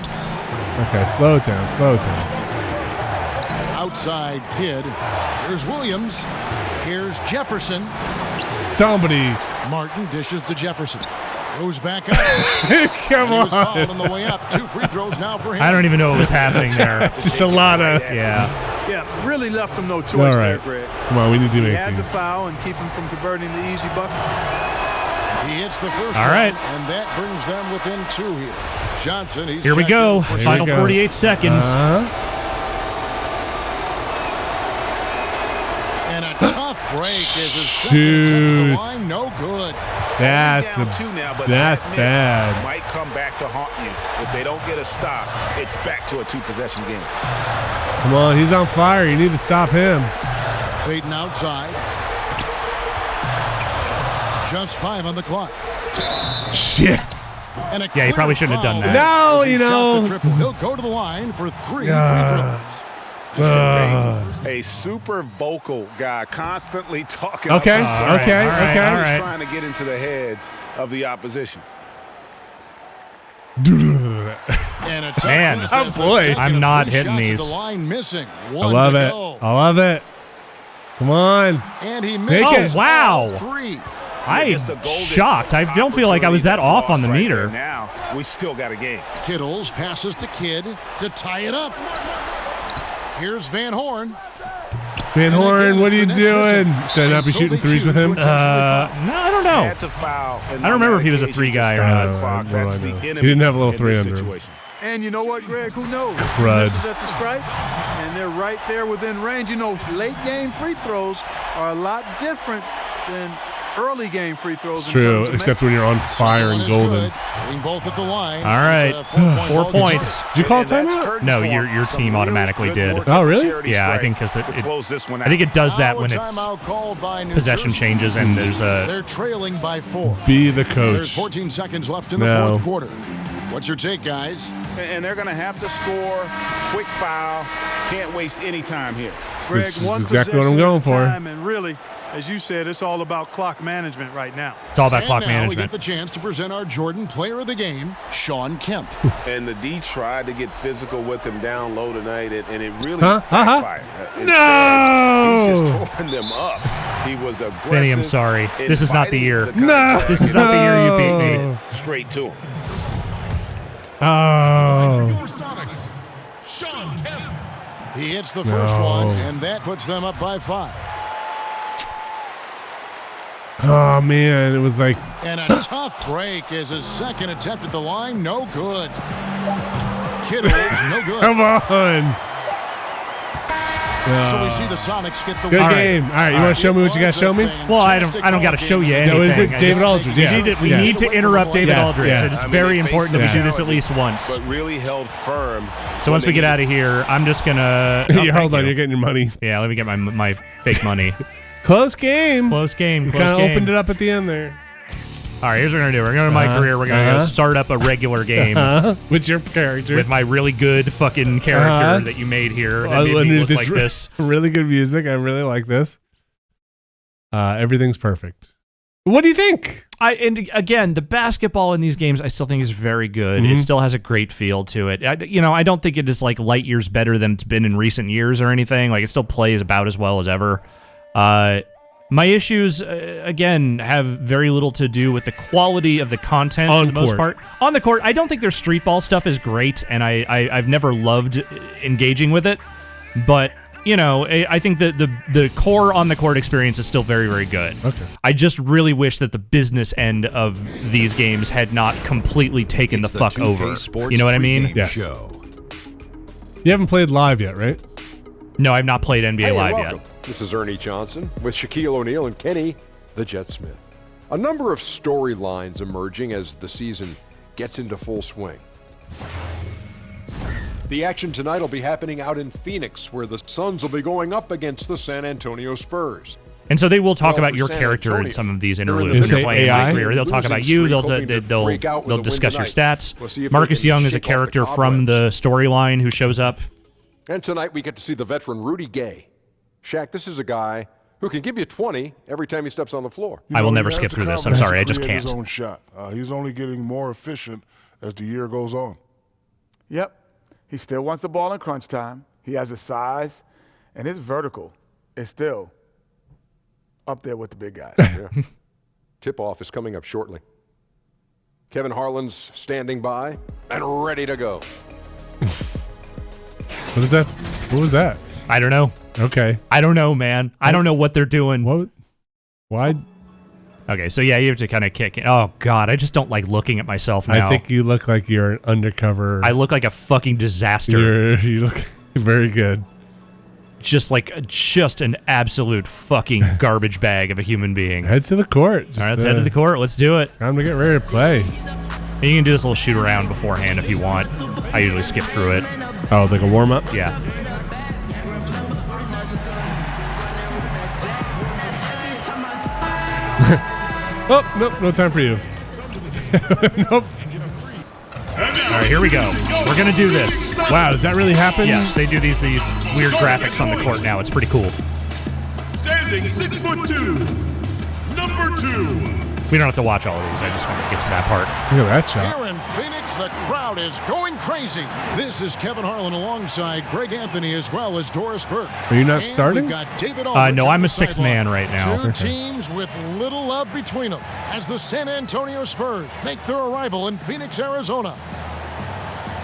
Okay, slow it down. Slow it down. Outside Kidd. Here's Williams. Here's Jefferson. Somebody. Martin dishes to Jefferson. Goes back up. Come He was on. fouled on the way up. 2 free throws now for him. I don't even know what was happening there. Just a lot of. Yeah. Yeah, really left him no choice All there, right. Greg. Come on, we need to He make had to things. foul and keep him from converting the easy bucket. He hits the first All right. one, and that brings them within 2 here. Johnson, he's Here we checked go. in for Final 48 seconds. And a tough break is his second attempt at the line. No good. That's Down 2 now, but that's that miss bad. might come back to haunt you. If they don't get a stop, it's back to a 2-possession game. Come on, he's on fire. You need to stop him. Peyton outside. Just 5 on the clock. Shit. And a Yeah, he probably clear shouldn't have done foul that. No, as he you shot know. the triple. He'll go to the line for 3 free throws. A super vocal guy, constantly talking. Okay, up his okay, game. okay. He's right. trying to get into the heads of the opposition. And a tough Man, miss oh as the boy. second I'm of not 3 hitting shots at these. The line missing. I 1 love to it. go. I love it. Come on. And he Make misses it. Wow. all 3. I'm shocked. I don't feel like I was that off on the meter. Now we still got a game. Kittles passes to Kidd to tie it up. Here's Van Horn. Van Horn, what are you it's the next doing? missing. Should I not be And so shooting they threes with choose him? to intentionally foul. No, I don't know. Had to foul. I don't remember if he was a 3 guy or not. What do That's I the know? enemy He didn't have a little in 3 this under him. situation. And you know what, Greg? Who knows? Crud. Misses at the stripe, and they're right there within range. You know, late game free throws are a lot different than early game free throws. It's true, except when you're on fire and golden. Hitting both at the line. All right. It's a 4 points. Did you call a And that's timeout? curtain No, form. your Some team real automatically good did. work Oh, at the really? charity Yeah, I stripe think because to close this one out. I think it does that Now when a it's timeout called by New possession Jersey. changes and there's a. They're trailing by 4. Be the There's coach. 14 seconds left in the No. fourth quarter. What's your take, guys? And they're going to have to score. Quick foul. Can't waste any time here. Greg, This is one exactly what I'm possession going at a for. time, and really, as you said, it's all about clock management right now. It's all about And clock now we get management. the chance to present our Jordan Player of the Game, Sean Kemp. And the D tried to get physical with him down low tonight, and it really Huh? backfired. No! He's just tore them up. He was aggressive. Benny, I'm sorry. This is not the year. No. This is not the year you beat me. Straight to him. Oh. Sonics, Sean Kemp. He hits the first No. one, and that puts them up by 5. Oh, man. It was like. And a tough break is his second attempt at the line. No good. Kittles, no good. Come on. So we see the Sonics get the Good win. game. All right, you want to show me what you got to show me? Well, I don't got to show you anything. No, is it I David just- Aldridge? We Yeah. need to, we Yes. need to interrupt David Yes, Aldridge. yes. It is I mean, very they important that we faced do this at challenges, least once. But really held firm. So once we get out of here, I'm just gonna. Yeah, hold on, you're getting your money. Yeah, let me get my fake money. Close game. Close game. You Close kind of game. opened it up at the end there. All right, here's what we're gonna do. We're going to my career. We're gonna go start up a regular game with your character, with my really good fucking character that you made here. That made me look like this. Really good music. I really like this. Everything's perfect. What do you think? And again, the basketball in these games, I still think is very good. It still has a great feel to it. I don't think it is like light years better than it's been in recent years or anything. Like it still plays about as well as ever. My issues, again, have very little to do with the quality of the content for the most part. On the court, I don't think their street ball stuff is great, and I've never loved engaging with it. But, I think that the core on-the-court experience is still very, very good. Okay. I just really wish that the business end of these games had not completely taken the fuck over. You know what I mean? Yes. You haven't played live yet, right? No, I've not played NBA Hey, Live welcome. yet. This is Ernie Johnson with Shaquille O'Neal and Kenny the Jet Smith. A number of storylines emerging as the season gets into full swing. The action tonight will be happening out in Phoenix, where the Suns will be going up against the San Antonio Spurs. And so they will talk Well, about for your San character in Antonio, some of these they're in the interludes when you're Say playing AI? my career. They'll talk Losing about you. streak, hoping to They'll break out with a win discuss your tonight. stats. We'll see if they Marcus can Young is a shake off the character from the storyline who shows up. And tonight we get to see the veteran Rudy Gay. Shaq, this is a guy who can give you 20 every time he steps on the floor. I will never skip through this. I'm sorry, I just can't. His own shot. He's only getting more efficient as the year goes on. Yep. He still wants the ball in crunch time. He has the size, and his vertical is still up there with the big guys. Yeah. Tip-off is coming up shortly. Kevin Harlan's standing by and ready to go. What is that? What was that? I don't know. Okay. I don't know, man. I don't know what they're doing. What? Why? Okay, so yeah, you have to kind of kick it. Oh, God, I just don't like looking at myself now. I think you look like you're an undercover. I look like a fucking disaster. You look very good. Just an absolute fucking garbage bag of a human being. Head to the court. All right, let's head to the court. Let's do it. Time to get ready to play. And you can do this little shoot around beforehand if you want. I usually skip through it. Oh, like a warm-up? Yeah. Oh, nope, no time for you. Nope. All right, here we go. We're going to do this. Wow, does that really happen? Yes, they do these weird graphics on the court now. It's pretty cool. Standing 6'2", number 2. We don't have to watch all of these. I just want to get to that part. Look at that shot. Here in Phoenix, the crowd is going crazy. This is Kevin Harlan alongside Greg Anthony as well as Doris Burke. Are you not And starting? We've got David Aldridge No, on I'm the a sixth sideline. man right now. Two teams with little love between them as the San Antonio Spurs make their arrival in Phoenix, Arizona.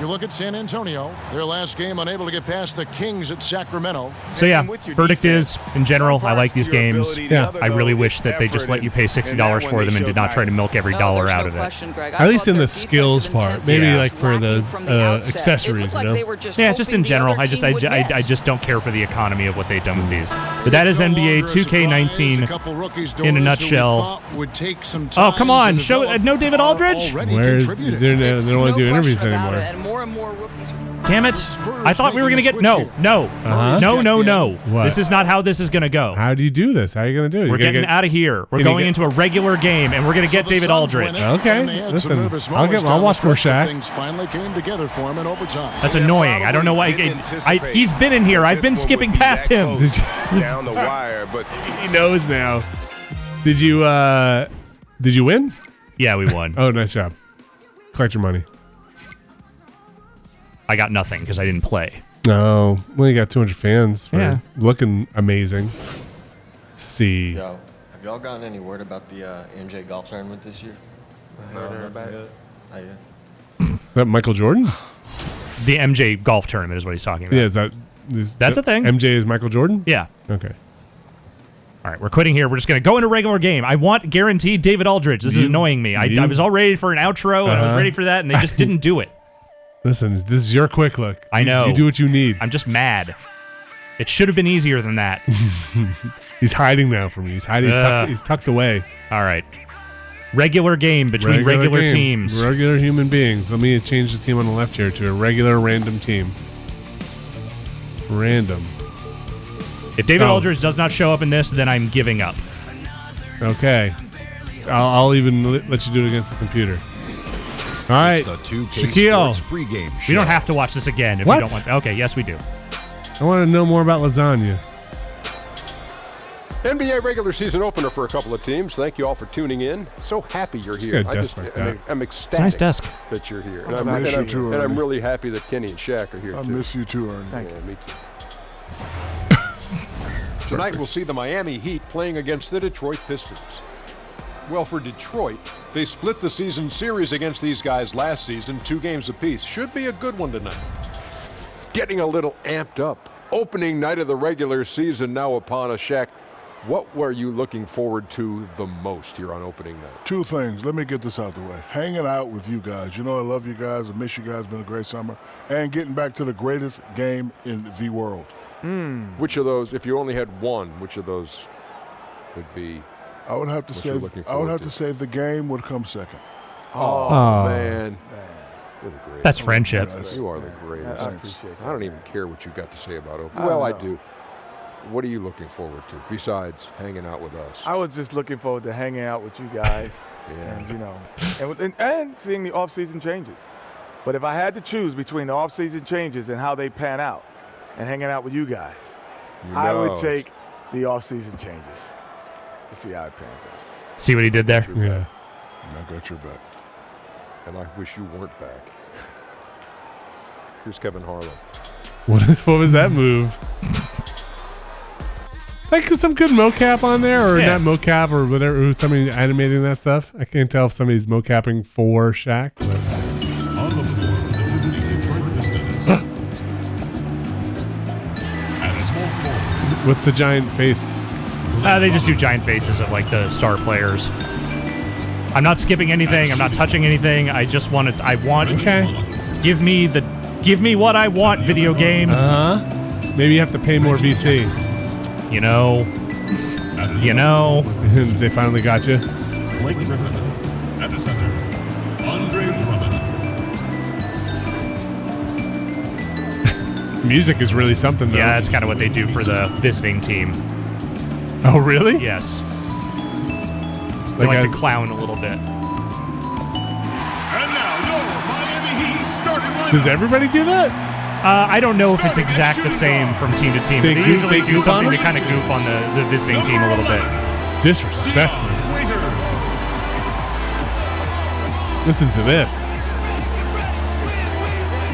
You look at San Antonio, their last game unable to get past the Kings at Sacramento. So yeah, verdict is, in general, I like these games. Yeah. I really wish that they just let you pay $60 for them and did not try to milk every dollar out of it. At least in the skills part. Maybe like for the accessories, you know? Yeah, just in general. I just don't care for the economy of what they've done with these. But that is NBA 2K19 in a nutshell. Oh, come on. Show no David Aldridge? Where they don't want to do interviews anymore. Damn it. I thought we were going to get... No. What? This is not how this is going to go. How do you do this? How are you going to do it? We're getting out of here. We're going into a regular game, and we're going to get David Aldridge. Okay. Listen, I'll watch more Shaq. Finally came together for him in overtime. That's annoying. I don't know why. He's been in here. I've been skipping past him. Down the wire, but he knows now. Did you win? Yeah, we won. Oh, nice job. Collect your money. I got nothing because I didn't play. Oh, well, you got 200 fans for looking amazing. See. Yo, have y'all gotten any word about the MJ golf tournament this year? That Michael Jordan? The MJ golf tournament is what he's talking about. Yeah, that's a thing? MJ is Michael Jordan? Yeah. Okay. All right, we're quitting here. We're just going to go into a regular game. I want guaranteed David Aldridge. This is annoying me. I was all ready for an outro, and I was ready for that, and they just didn't do it. Listen, this is your quick look. I know. You do what you need. I'm just mad. It should have been easier than that. He's hiding now from me. He's hiding. He's tucked away. All right. Regular game between regular teams. Regular human beings. Let me change the team on the left here to a regular random team. Random. If David Aldridge does not show up in this, then I'm giving up. Okay. I'll even let you do it against the computer. All right, Shaquille. We don't have to watch this again if you don't want to. Okay, yes, we do. I want to know more about lasagna. NBA regular season opener for a couple of teams. Thank you all for tuning in. So happy you're here. I'm ecstatic nice desk. that you're here. I miss you too, and I'm really happy that Kenny and Shaq are here, I too. miss you too, Ernie. Thank you. Me too. Tonight we'll see the Miami Heat playing against the Detroit Pistons. Well, for Detroit, they split the season series against these guys last season, 2 games apiece. Should be a good one tonight. Getting a little amped up. Opening night of the regular season now upon us. Shaq, what were you looking forward to the most here on opening night? 2 things. Let me get this out the way. Hanging out with you guys. You know I love you guys. I miss you guys. It's been a great summer. And getting back to the greatest game in the world. Which of those, if you only had one, which of those would be? I would have to say the game would come second. Oh. Man. You're the greatest. That's friendship. You are the greatest. I appreciate that. I don't even care what you got to say about opening. Well, I do. What are you looking forward to besides hanging out with us? I was just looking forward to hanging out with you guys, and and seeing the off-season changes. But if I had to choose between the off-season changes and how they pan out, and hanging out with you guys, I would take the offseason changes. We'll see how it pans out. See what he did there? Yeah. I got your back. And I wish you weren't back. Here's Kevin Harlan. What was that move? It's like some good mocap on there, or not mocap, or whatever. Somebody animating that stuff. I can't tell if somebody's mocapping for Shaq. But. On the floor for the visiting Detroit Pistons. At small forward. What's the giant face? They just do giant faces of like the star players. I'm not skipping anything. I'm not touching anything. I just want it. I want. Okay. Give me what I want. Video game. Maybe you have to pay more VC. You know. They finally got you. Blake Griffin. At center. Andre Drummond. This music is really something, though. Yeah, that's kind of what they do for the visiting team. Oh, really? Yes. They like to clown a little bit. And now, your Miami Heat starting lineup. Does everybody do that? I don't know if it's exact the same from team to team. They usually do something to kind of goof on the visiting team a little bit. Disrespectful. Listen to this.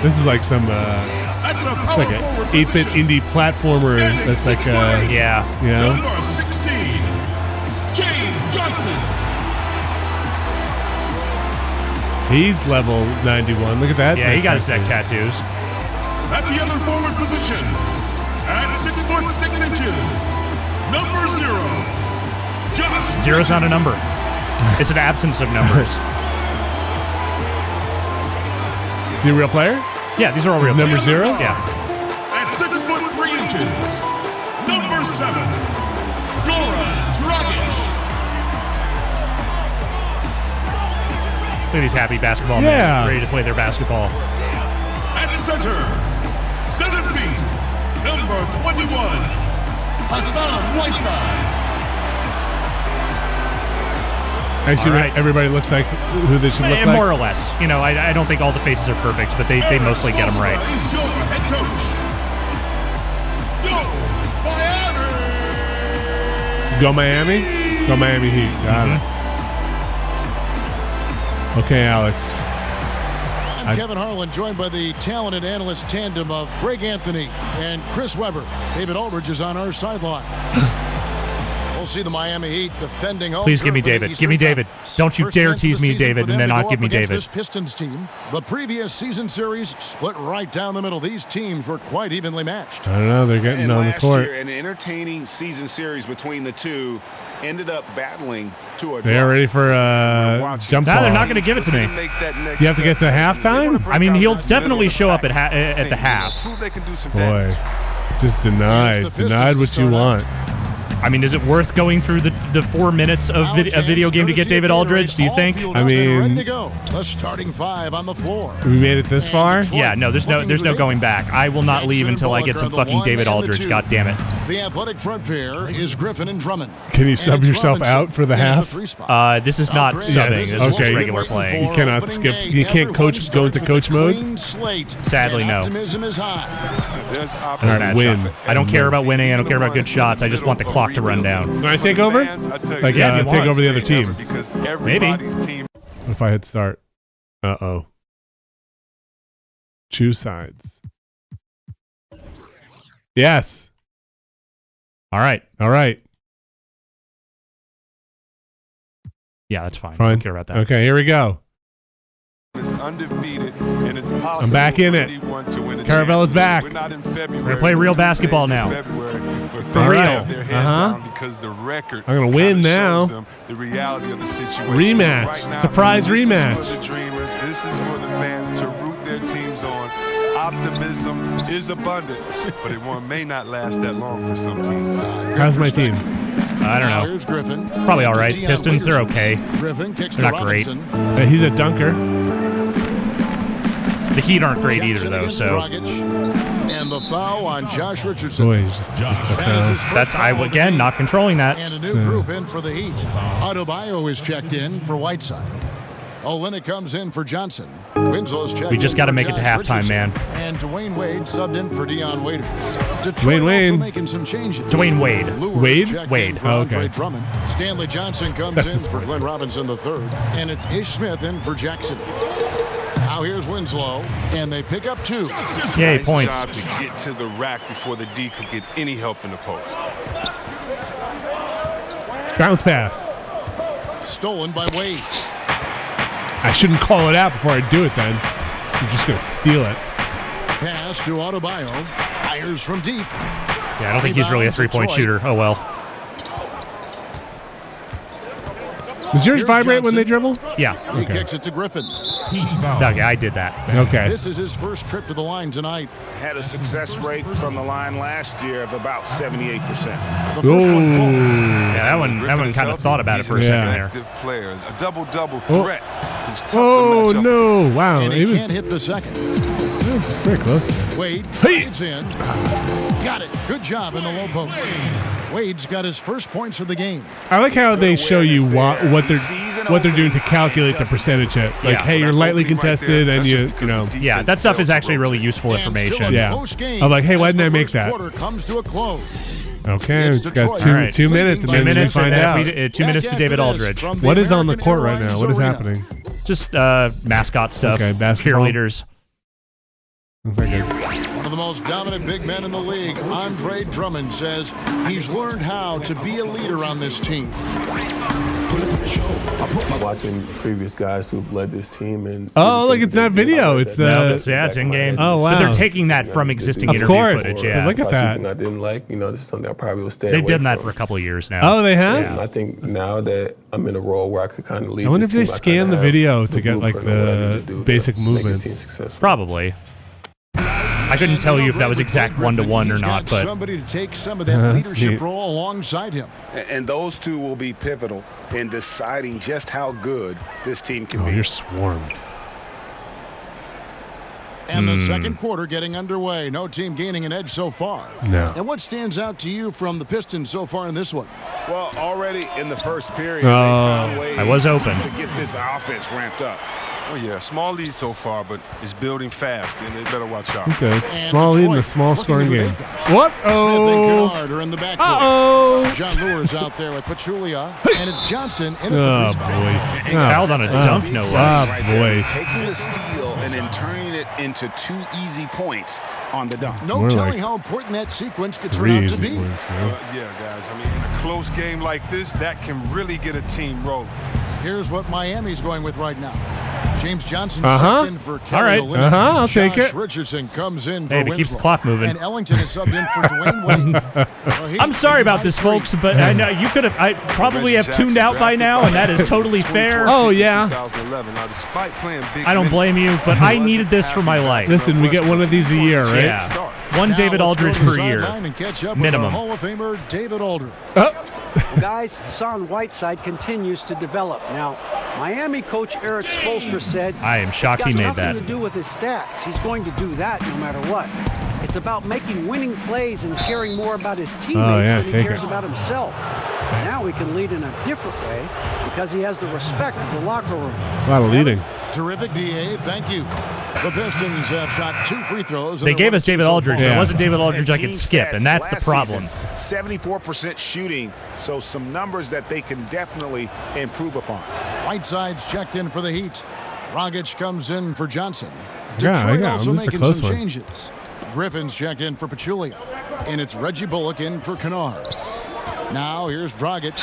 This is like some like an 8-bit indie platformer that's like yeah. You know? Number 16, James Johnson. He's level 91. Look at that. Yeah, he got his neck tattoos. At the other forward position, at 6'6", number 0, Josh. Zero's not a number. It's an absence of numbers. Is he a real player? Yeah, these are all real Number players. 0? Yeah. At 6'3", number 7, Goran Dragic. Look at these happy basketball Yeah. men ready to play their basketball. At center, 7 feet, number 21, Hassan Whiteside. I see what everybody looks like who they should look like. More or less. You know, I don't think all the faces are perfect, but they mostly get them right. He's your head coach. Go, Miami. Go Miami? Go Miami Heat. Got it. Okay, Alex. I'm Kevin Harlan, joined by the talented analyst tandem of Greg Anthony and Chris Webber. David Aldridge is on our sideline. We'll see the Miami Heat defending home. Please give me David. Give me David. Don't you dare tease me, David, and then not give me David. This Pistons team, the previous season series split right down the middle. These teams were quite evenly matched. I don't know. They're getting on the court. Year, an entertaining season series between the two ended up battling to a They're ready for jump ball. No, they're not going to give it to me. You have to get to halftime? I mean, he'll definitely show up at the half. Boy, just denied. Denied what you want. I mean, is it worth going through the 4 minutes of a video game to get David Aldridge, do you think? I mean, ready to go. The starting 5 on the floor. We made it this far? Yeah, no, there's no going back. I will not leave until I get some fucking David Aldridge, god damn it. The athletic front pair is Griffin and Drummond. Can you sub yourself out for the half? This is not subbing. This is just regular playing. You cannot skip. You can't go into coach mode? Sadly, no. Optimism is high. All right, win. I don't what about winning. I don't care about good shots. I just want the clock to run down. Can I take over? Like, take over the other team. Maybe. What if I hit start? Uh-oh. Choose sides. Yes. All right. All right. Yeah, that's fine. Fine. I don't care about that. Okay, here we go. It's undefeated, and it's possible I'm back in it. Caravella's back. We're not in February. We're gonna play real basketball now. For real. Because the record I'm gonna win now. The reality of the situation. Rematch. Right now, Surprise this rematch. Is for the dreamers. This is for the fans to root their teams on. Optimism is abundant, but it may not last that long for some teams. How's my team? I don't know. Here's Griffin. Probably all right. Pistons, they're okay. Griffin kicks They're to not great. Robinson. He's a dunker. The Heat aren't great either, Jackson though. against So Dragic. And the foul on Josh Richardson. Boy, he's just the foul. that's again not controlling that. And a new group in for the Heat. Adebayo is checked in for Whiteside. Olynyk comes in for Johnson. Winslow's checked We just in got to for make it to Josh halftime, Richardson. man. And Dwayne Wade subbed in for Dion Waiters. Dwayne Wade. Also making some changes. Dwayne Wade. Lewis checked in Wade. for Oh, Andre okay. Drummond. Stanley Johnson comes That's in the for sport. Glenn Robinson III. And it's Ish Smith in for Jackson. Now here's Winslow, and they pick up 2. Yay, Nice points. job to get to the rack before the D could get any help in the post. Bounce pass. Stolen by Wade. I shouldn't call it out before I do it then. You're just going to steal it. Pass to Adebayo. Fires from deep. Yeah, I don't think he's really a three-point shooter. Oh, well. Does yours Here's vibrate when Johnson. they dribble? Yeah. He Okay. kicks it to Griffin. Okay, I did that. Okay. This is his first trip to the line tonight. Had a success rate from the line last year of about 78%. The first one full. Yeah, that one kind of thought about it for a second there. Active player, a double-double Oh. threat. Who's tough Oh, to match up. no. Wow. And he It was can't hit the second. very close. Wade Hey. drives in. Got it. Good job in the low post. Wade's got his first points of the game. I like how they show you what they're doing to calculate the percentage hit. Like, Yeah. hey, you're lightly contested, and you know. Yeah, that stuff is actually really useful information. Yeah. Close game I'm like, hey, why as didn't I the make first that? quarter comes to a close. Okay, It's it's got Detroit. two minutes, and 2 then we minutes, find and out. 2 minutes to David Aldridge. What is on the court right now? What is happening? Just mascot stuff. Okay, basketball. Cheerleaders. Okay. One of the most dominant big men in the league, Andre Drummond, says he's learned how to be a leader on this team. Watching previous guys who've led this team and Oh, look, it's not video. It's the. No, it's in game. Oh, wow. But they're taking that from existing Of interview course. footage. Yeah. Look at that. Something I didn't like. You know, this is something I probably will stay They've away done that from. for a couple of years now. Oh, they have? And I think now that I'm in a role where I could kind of lead. I wonder if this they team, I scan kinda the have video the to get like blueprint on what I need to the do to basic make the team movements. successful. Probably. I couldn't tell you if that was exact one-to-one or He's not, got but somebody to take some of that That's leadership neat. role alongside him. And those two will be pivotal in deciding just how good this team can Oh, be. you're swarmed. And the second quarter getting underway. No team gaining an edge so far. No. And what stands out to you from the Pistons so far in this one? Well, already in the first period, Oh, they found ways I was open. to get this offense ramped up. Oh, yeah, small lead so far, but it's building fast, and they better watch out. It's a And small lead in a Detroit small looking scoring at who game. they've got. What? Smith and Oh. Kennard are in the backcourt. Uh-oh. John Lure's out there with Pachulia, and it's Johnson in at the Oh, free spot. boy. fouled on a dunk, no less. Oh, boy. Taking the steal and then turning it into 2 easy points on the dunk. No More telling like how important that sequence could turn 3 out to easy be. points, yeah. Yeah, guys, I mean, in a close game like this, that can really get a team rolling. Here's what Miami's going with right now. James Johnson Uh-huh. checked in for Kelly All right. Olynyk. Uh-huh, I'll take Josh it. Richardson comes in for Hey, if it keeps the Winslow. clock moving. And Ellington is subbed in for Dwayne Wade. Well, he- I'm sorry about this, nice three. folks, but I know you could have. I probably have tuned out by now, and that is totally fair. Oh, yeah. 2011. Now, despite playing big I don't blame you, but I needed this for my life. Listen, we get one of these a year, right? Yeah. One Now David let's go Aldridge to the per year. sideline and catch up Minimum. with our Hall of Famer David Aldridge. Oh. Well, guys, Hassan Whiteside continues to develop. Now, Miami coach Eric Spoelstra said, I am shocked he made it's got that. nothing to do with his stats. He's going to do that no matter what. It's about making winning plays and caring more about his teammates yeah, than he take cares it. about himself. Now he can lead in a different way because he has the respect of the locker room. A lot of leading. Terrific, DA. Thank you. The Pistons have shot 2 free throws. They gave us David Aldridge. Yeah. There wasn't David Aldridge I could skip, and that's the Last problem. season, 74% shooting, so some numbers that they can definitely improve upon. Whiteside's checked in for the Heat. Dragic comes in for Johnson. Yeah, Detroit yeah, also this is a making close some one. changes. Griffin's checked in for Pachulia. And it's Reggie Bullock in for Kennard. Now here's Dragic.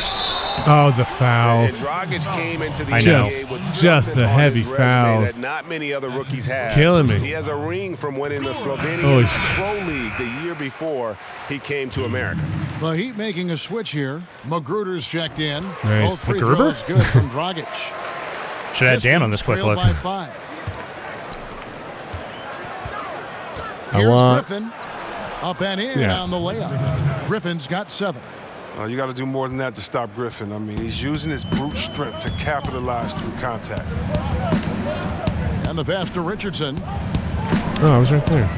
Oh, the And fouls. Dragic came into the I know. NBA with Just something the on heavy his resume fouls. that not many other rookies have. Killing me. He has a ring from winning the Slovenian Oy. Pro League the year before he came to America. The Heat making a switch here. Magruder's checked in. Nice. Both free McGruber? throws good from Dragic. Should have had Dan on this quick Trail look. by 5. I Here's want- Griffin. Up and in Yes. on the layup. Griffin's got 7. You got to do more than that to stop Griffin. I mean, he's using his brute strength to capitalize through contact. And the pass to Richardson. Oh, I was right there.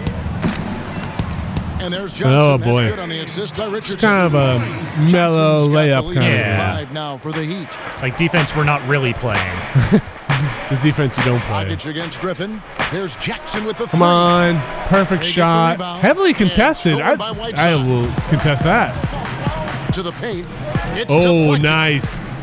And there's Johnson. Oh, That's boy. good on the assist by Richardson. It's kind of a mellow Johnson's got the layup lead kind at Yeah. 5 now for the Heat. Like defense, we're not really playing. The defense you don't play. Dragic against Griffin. Here's Jackson with the Come three. on. Perfect They get the shot. rebound. Heavily And contested. stolen by I Whiteside. will contest that. To the paint. It's Oh, deflected. nice.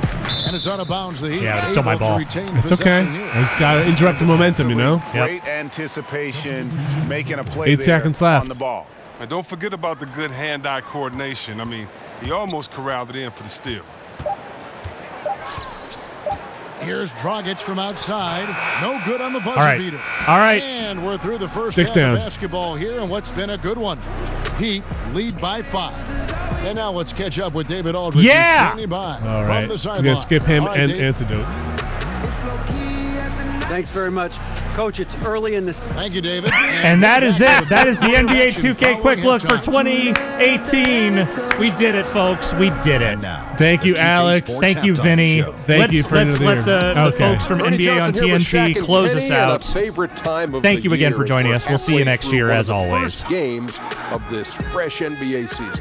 And it's out of bounds. The Heat Yeah, it's still my able to ball. retain It's okay. possession here. It's got to interrupt the momentum, you know? Great anticipation, making a play 8 there seconds left. on the ball. And don't forget about the good hand-eye coordination. I mean, he almost corralled it in for the steal. Here's Dragic from outside. No good on the buzzer All right. beater. All right. And we're through the first 6 half down. of basketball here, and what's been a good one. Heat lead by 5. And now let's catch up with David Aldridge. Yeah! Standing by All from right. the We're sideline. going to skip him All right, and Dave. Antidote. Thanks very much. Coach, it's early in this. Thank you, David. And that is it. That is the NBA Action 2K quick following look for halftime. 2018. We did it, folks. We did it. Thank you, Alex. Thank you, Vinny. Thank you for Let's let the Okay. folks from Ernie NBA on Johnson here with Shaq TNT and close Kenny us at a out. favorite time of Thank the you again year for joining as us. we're We'll see you halfway next through year, one as of the always. first games of this fresh NBA season.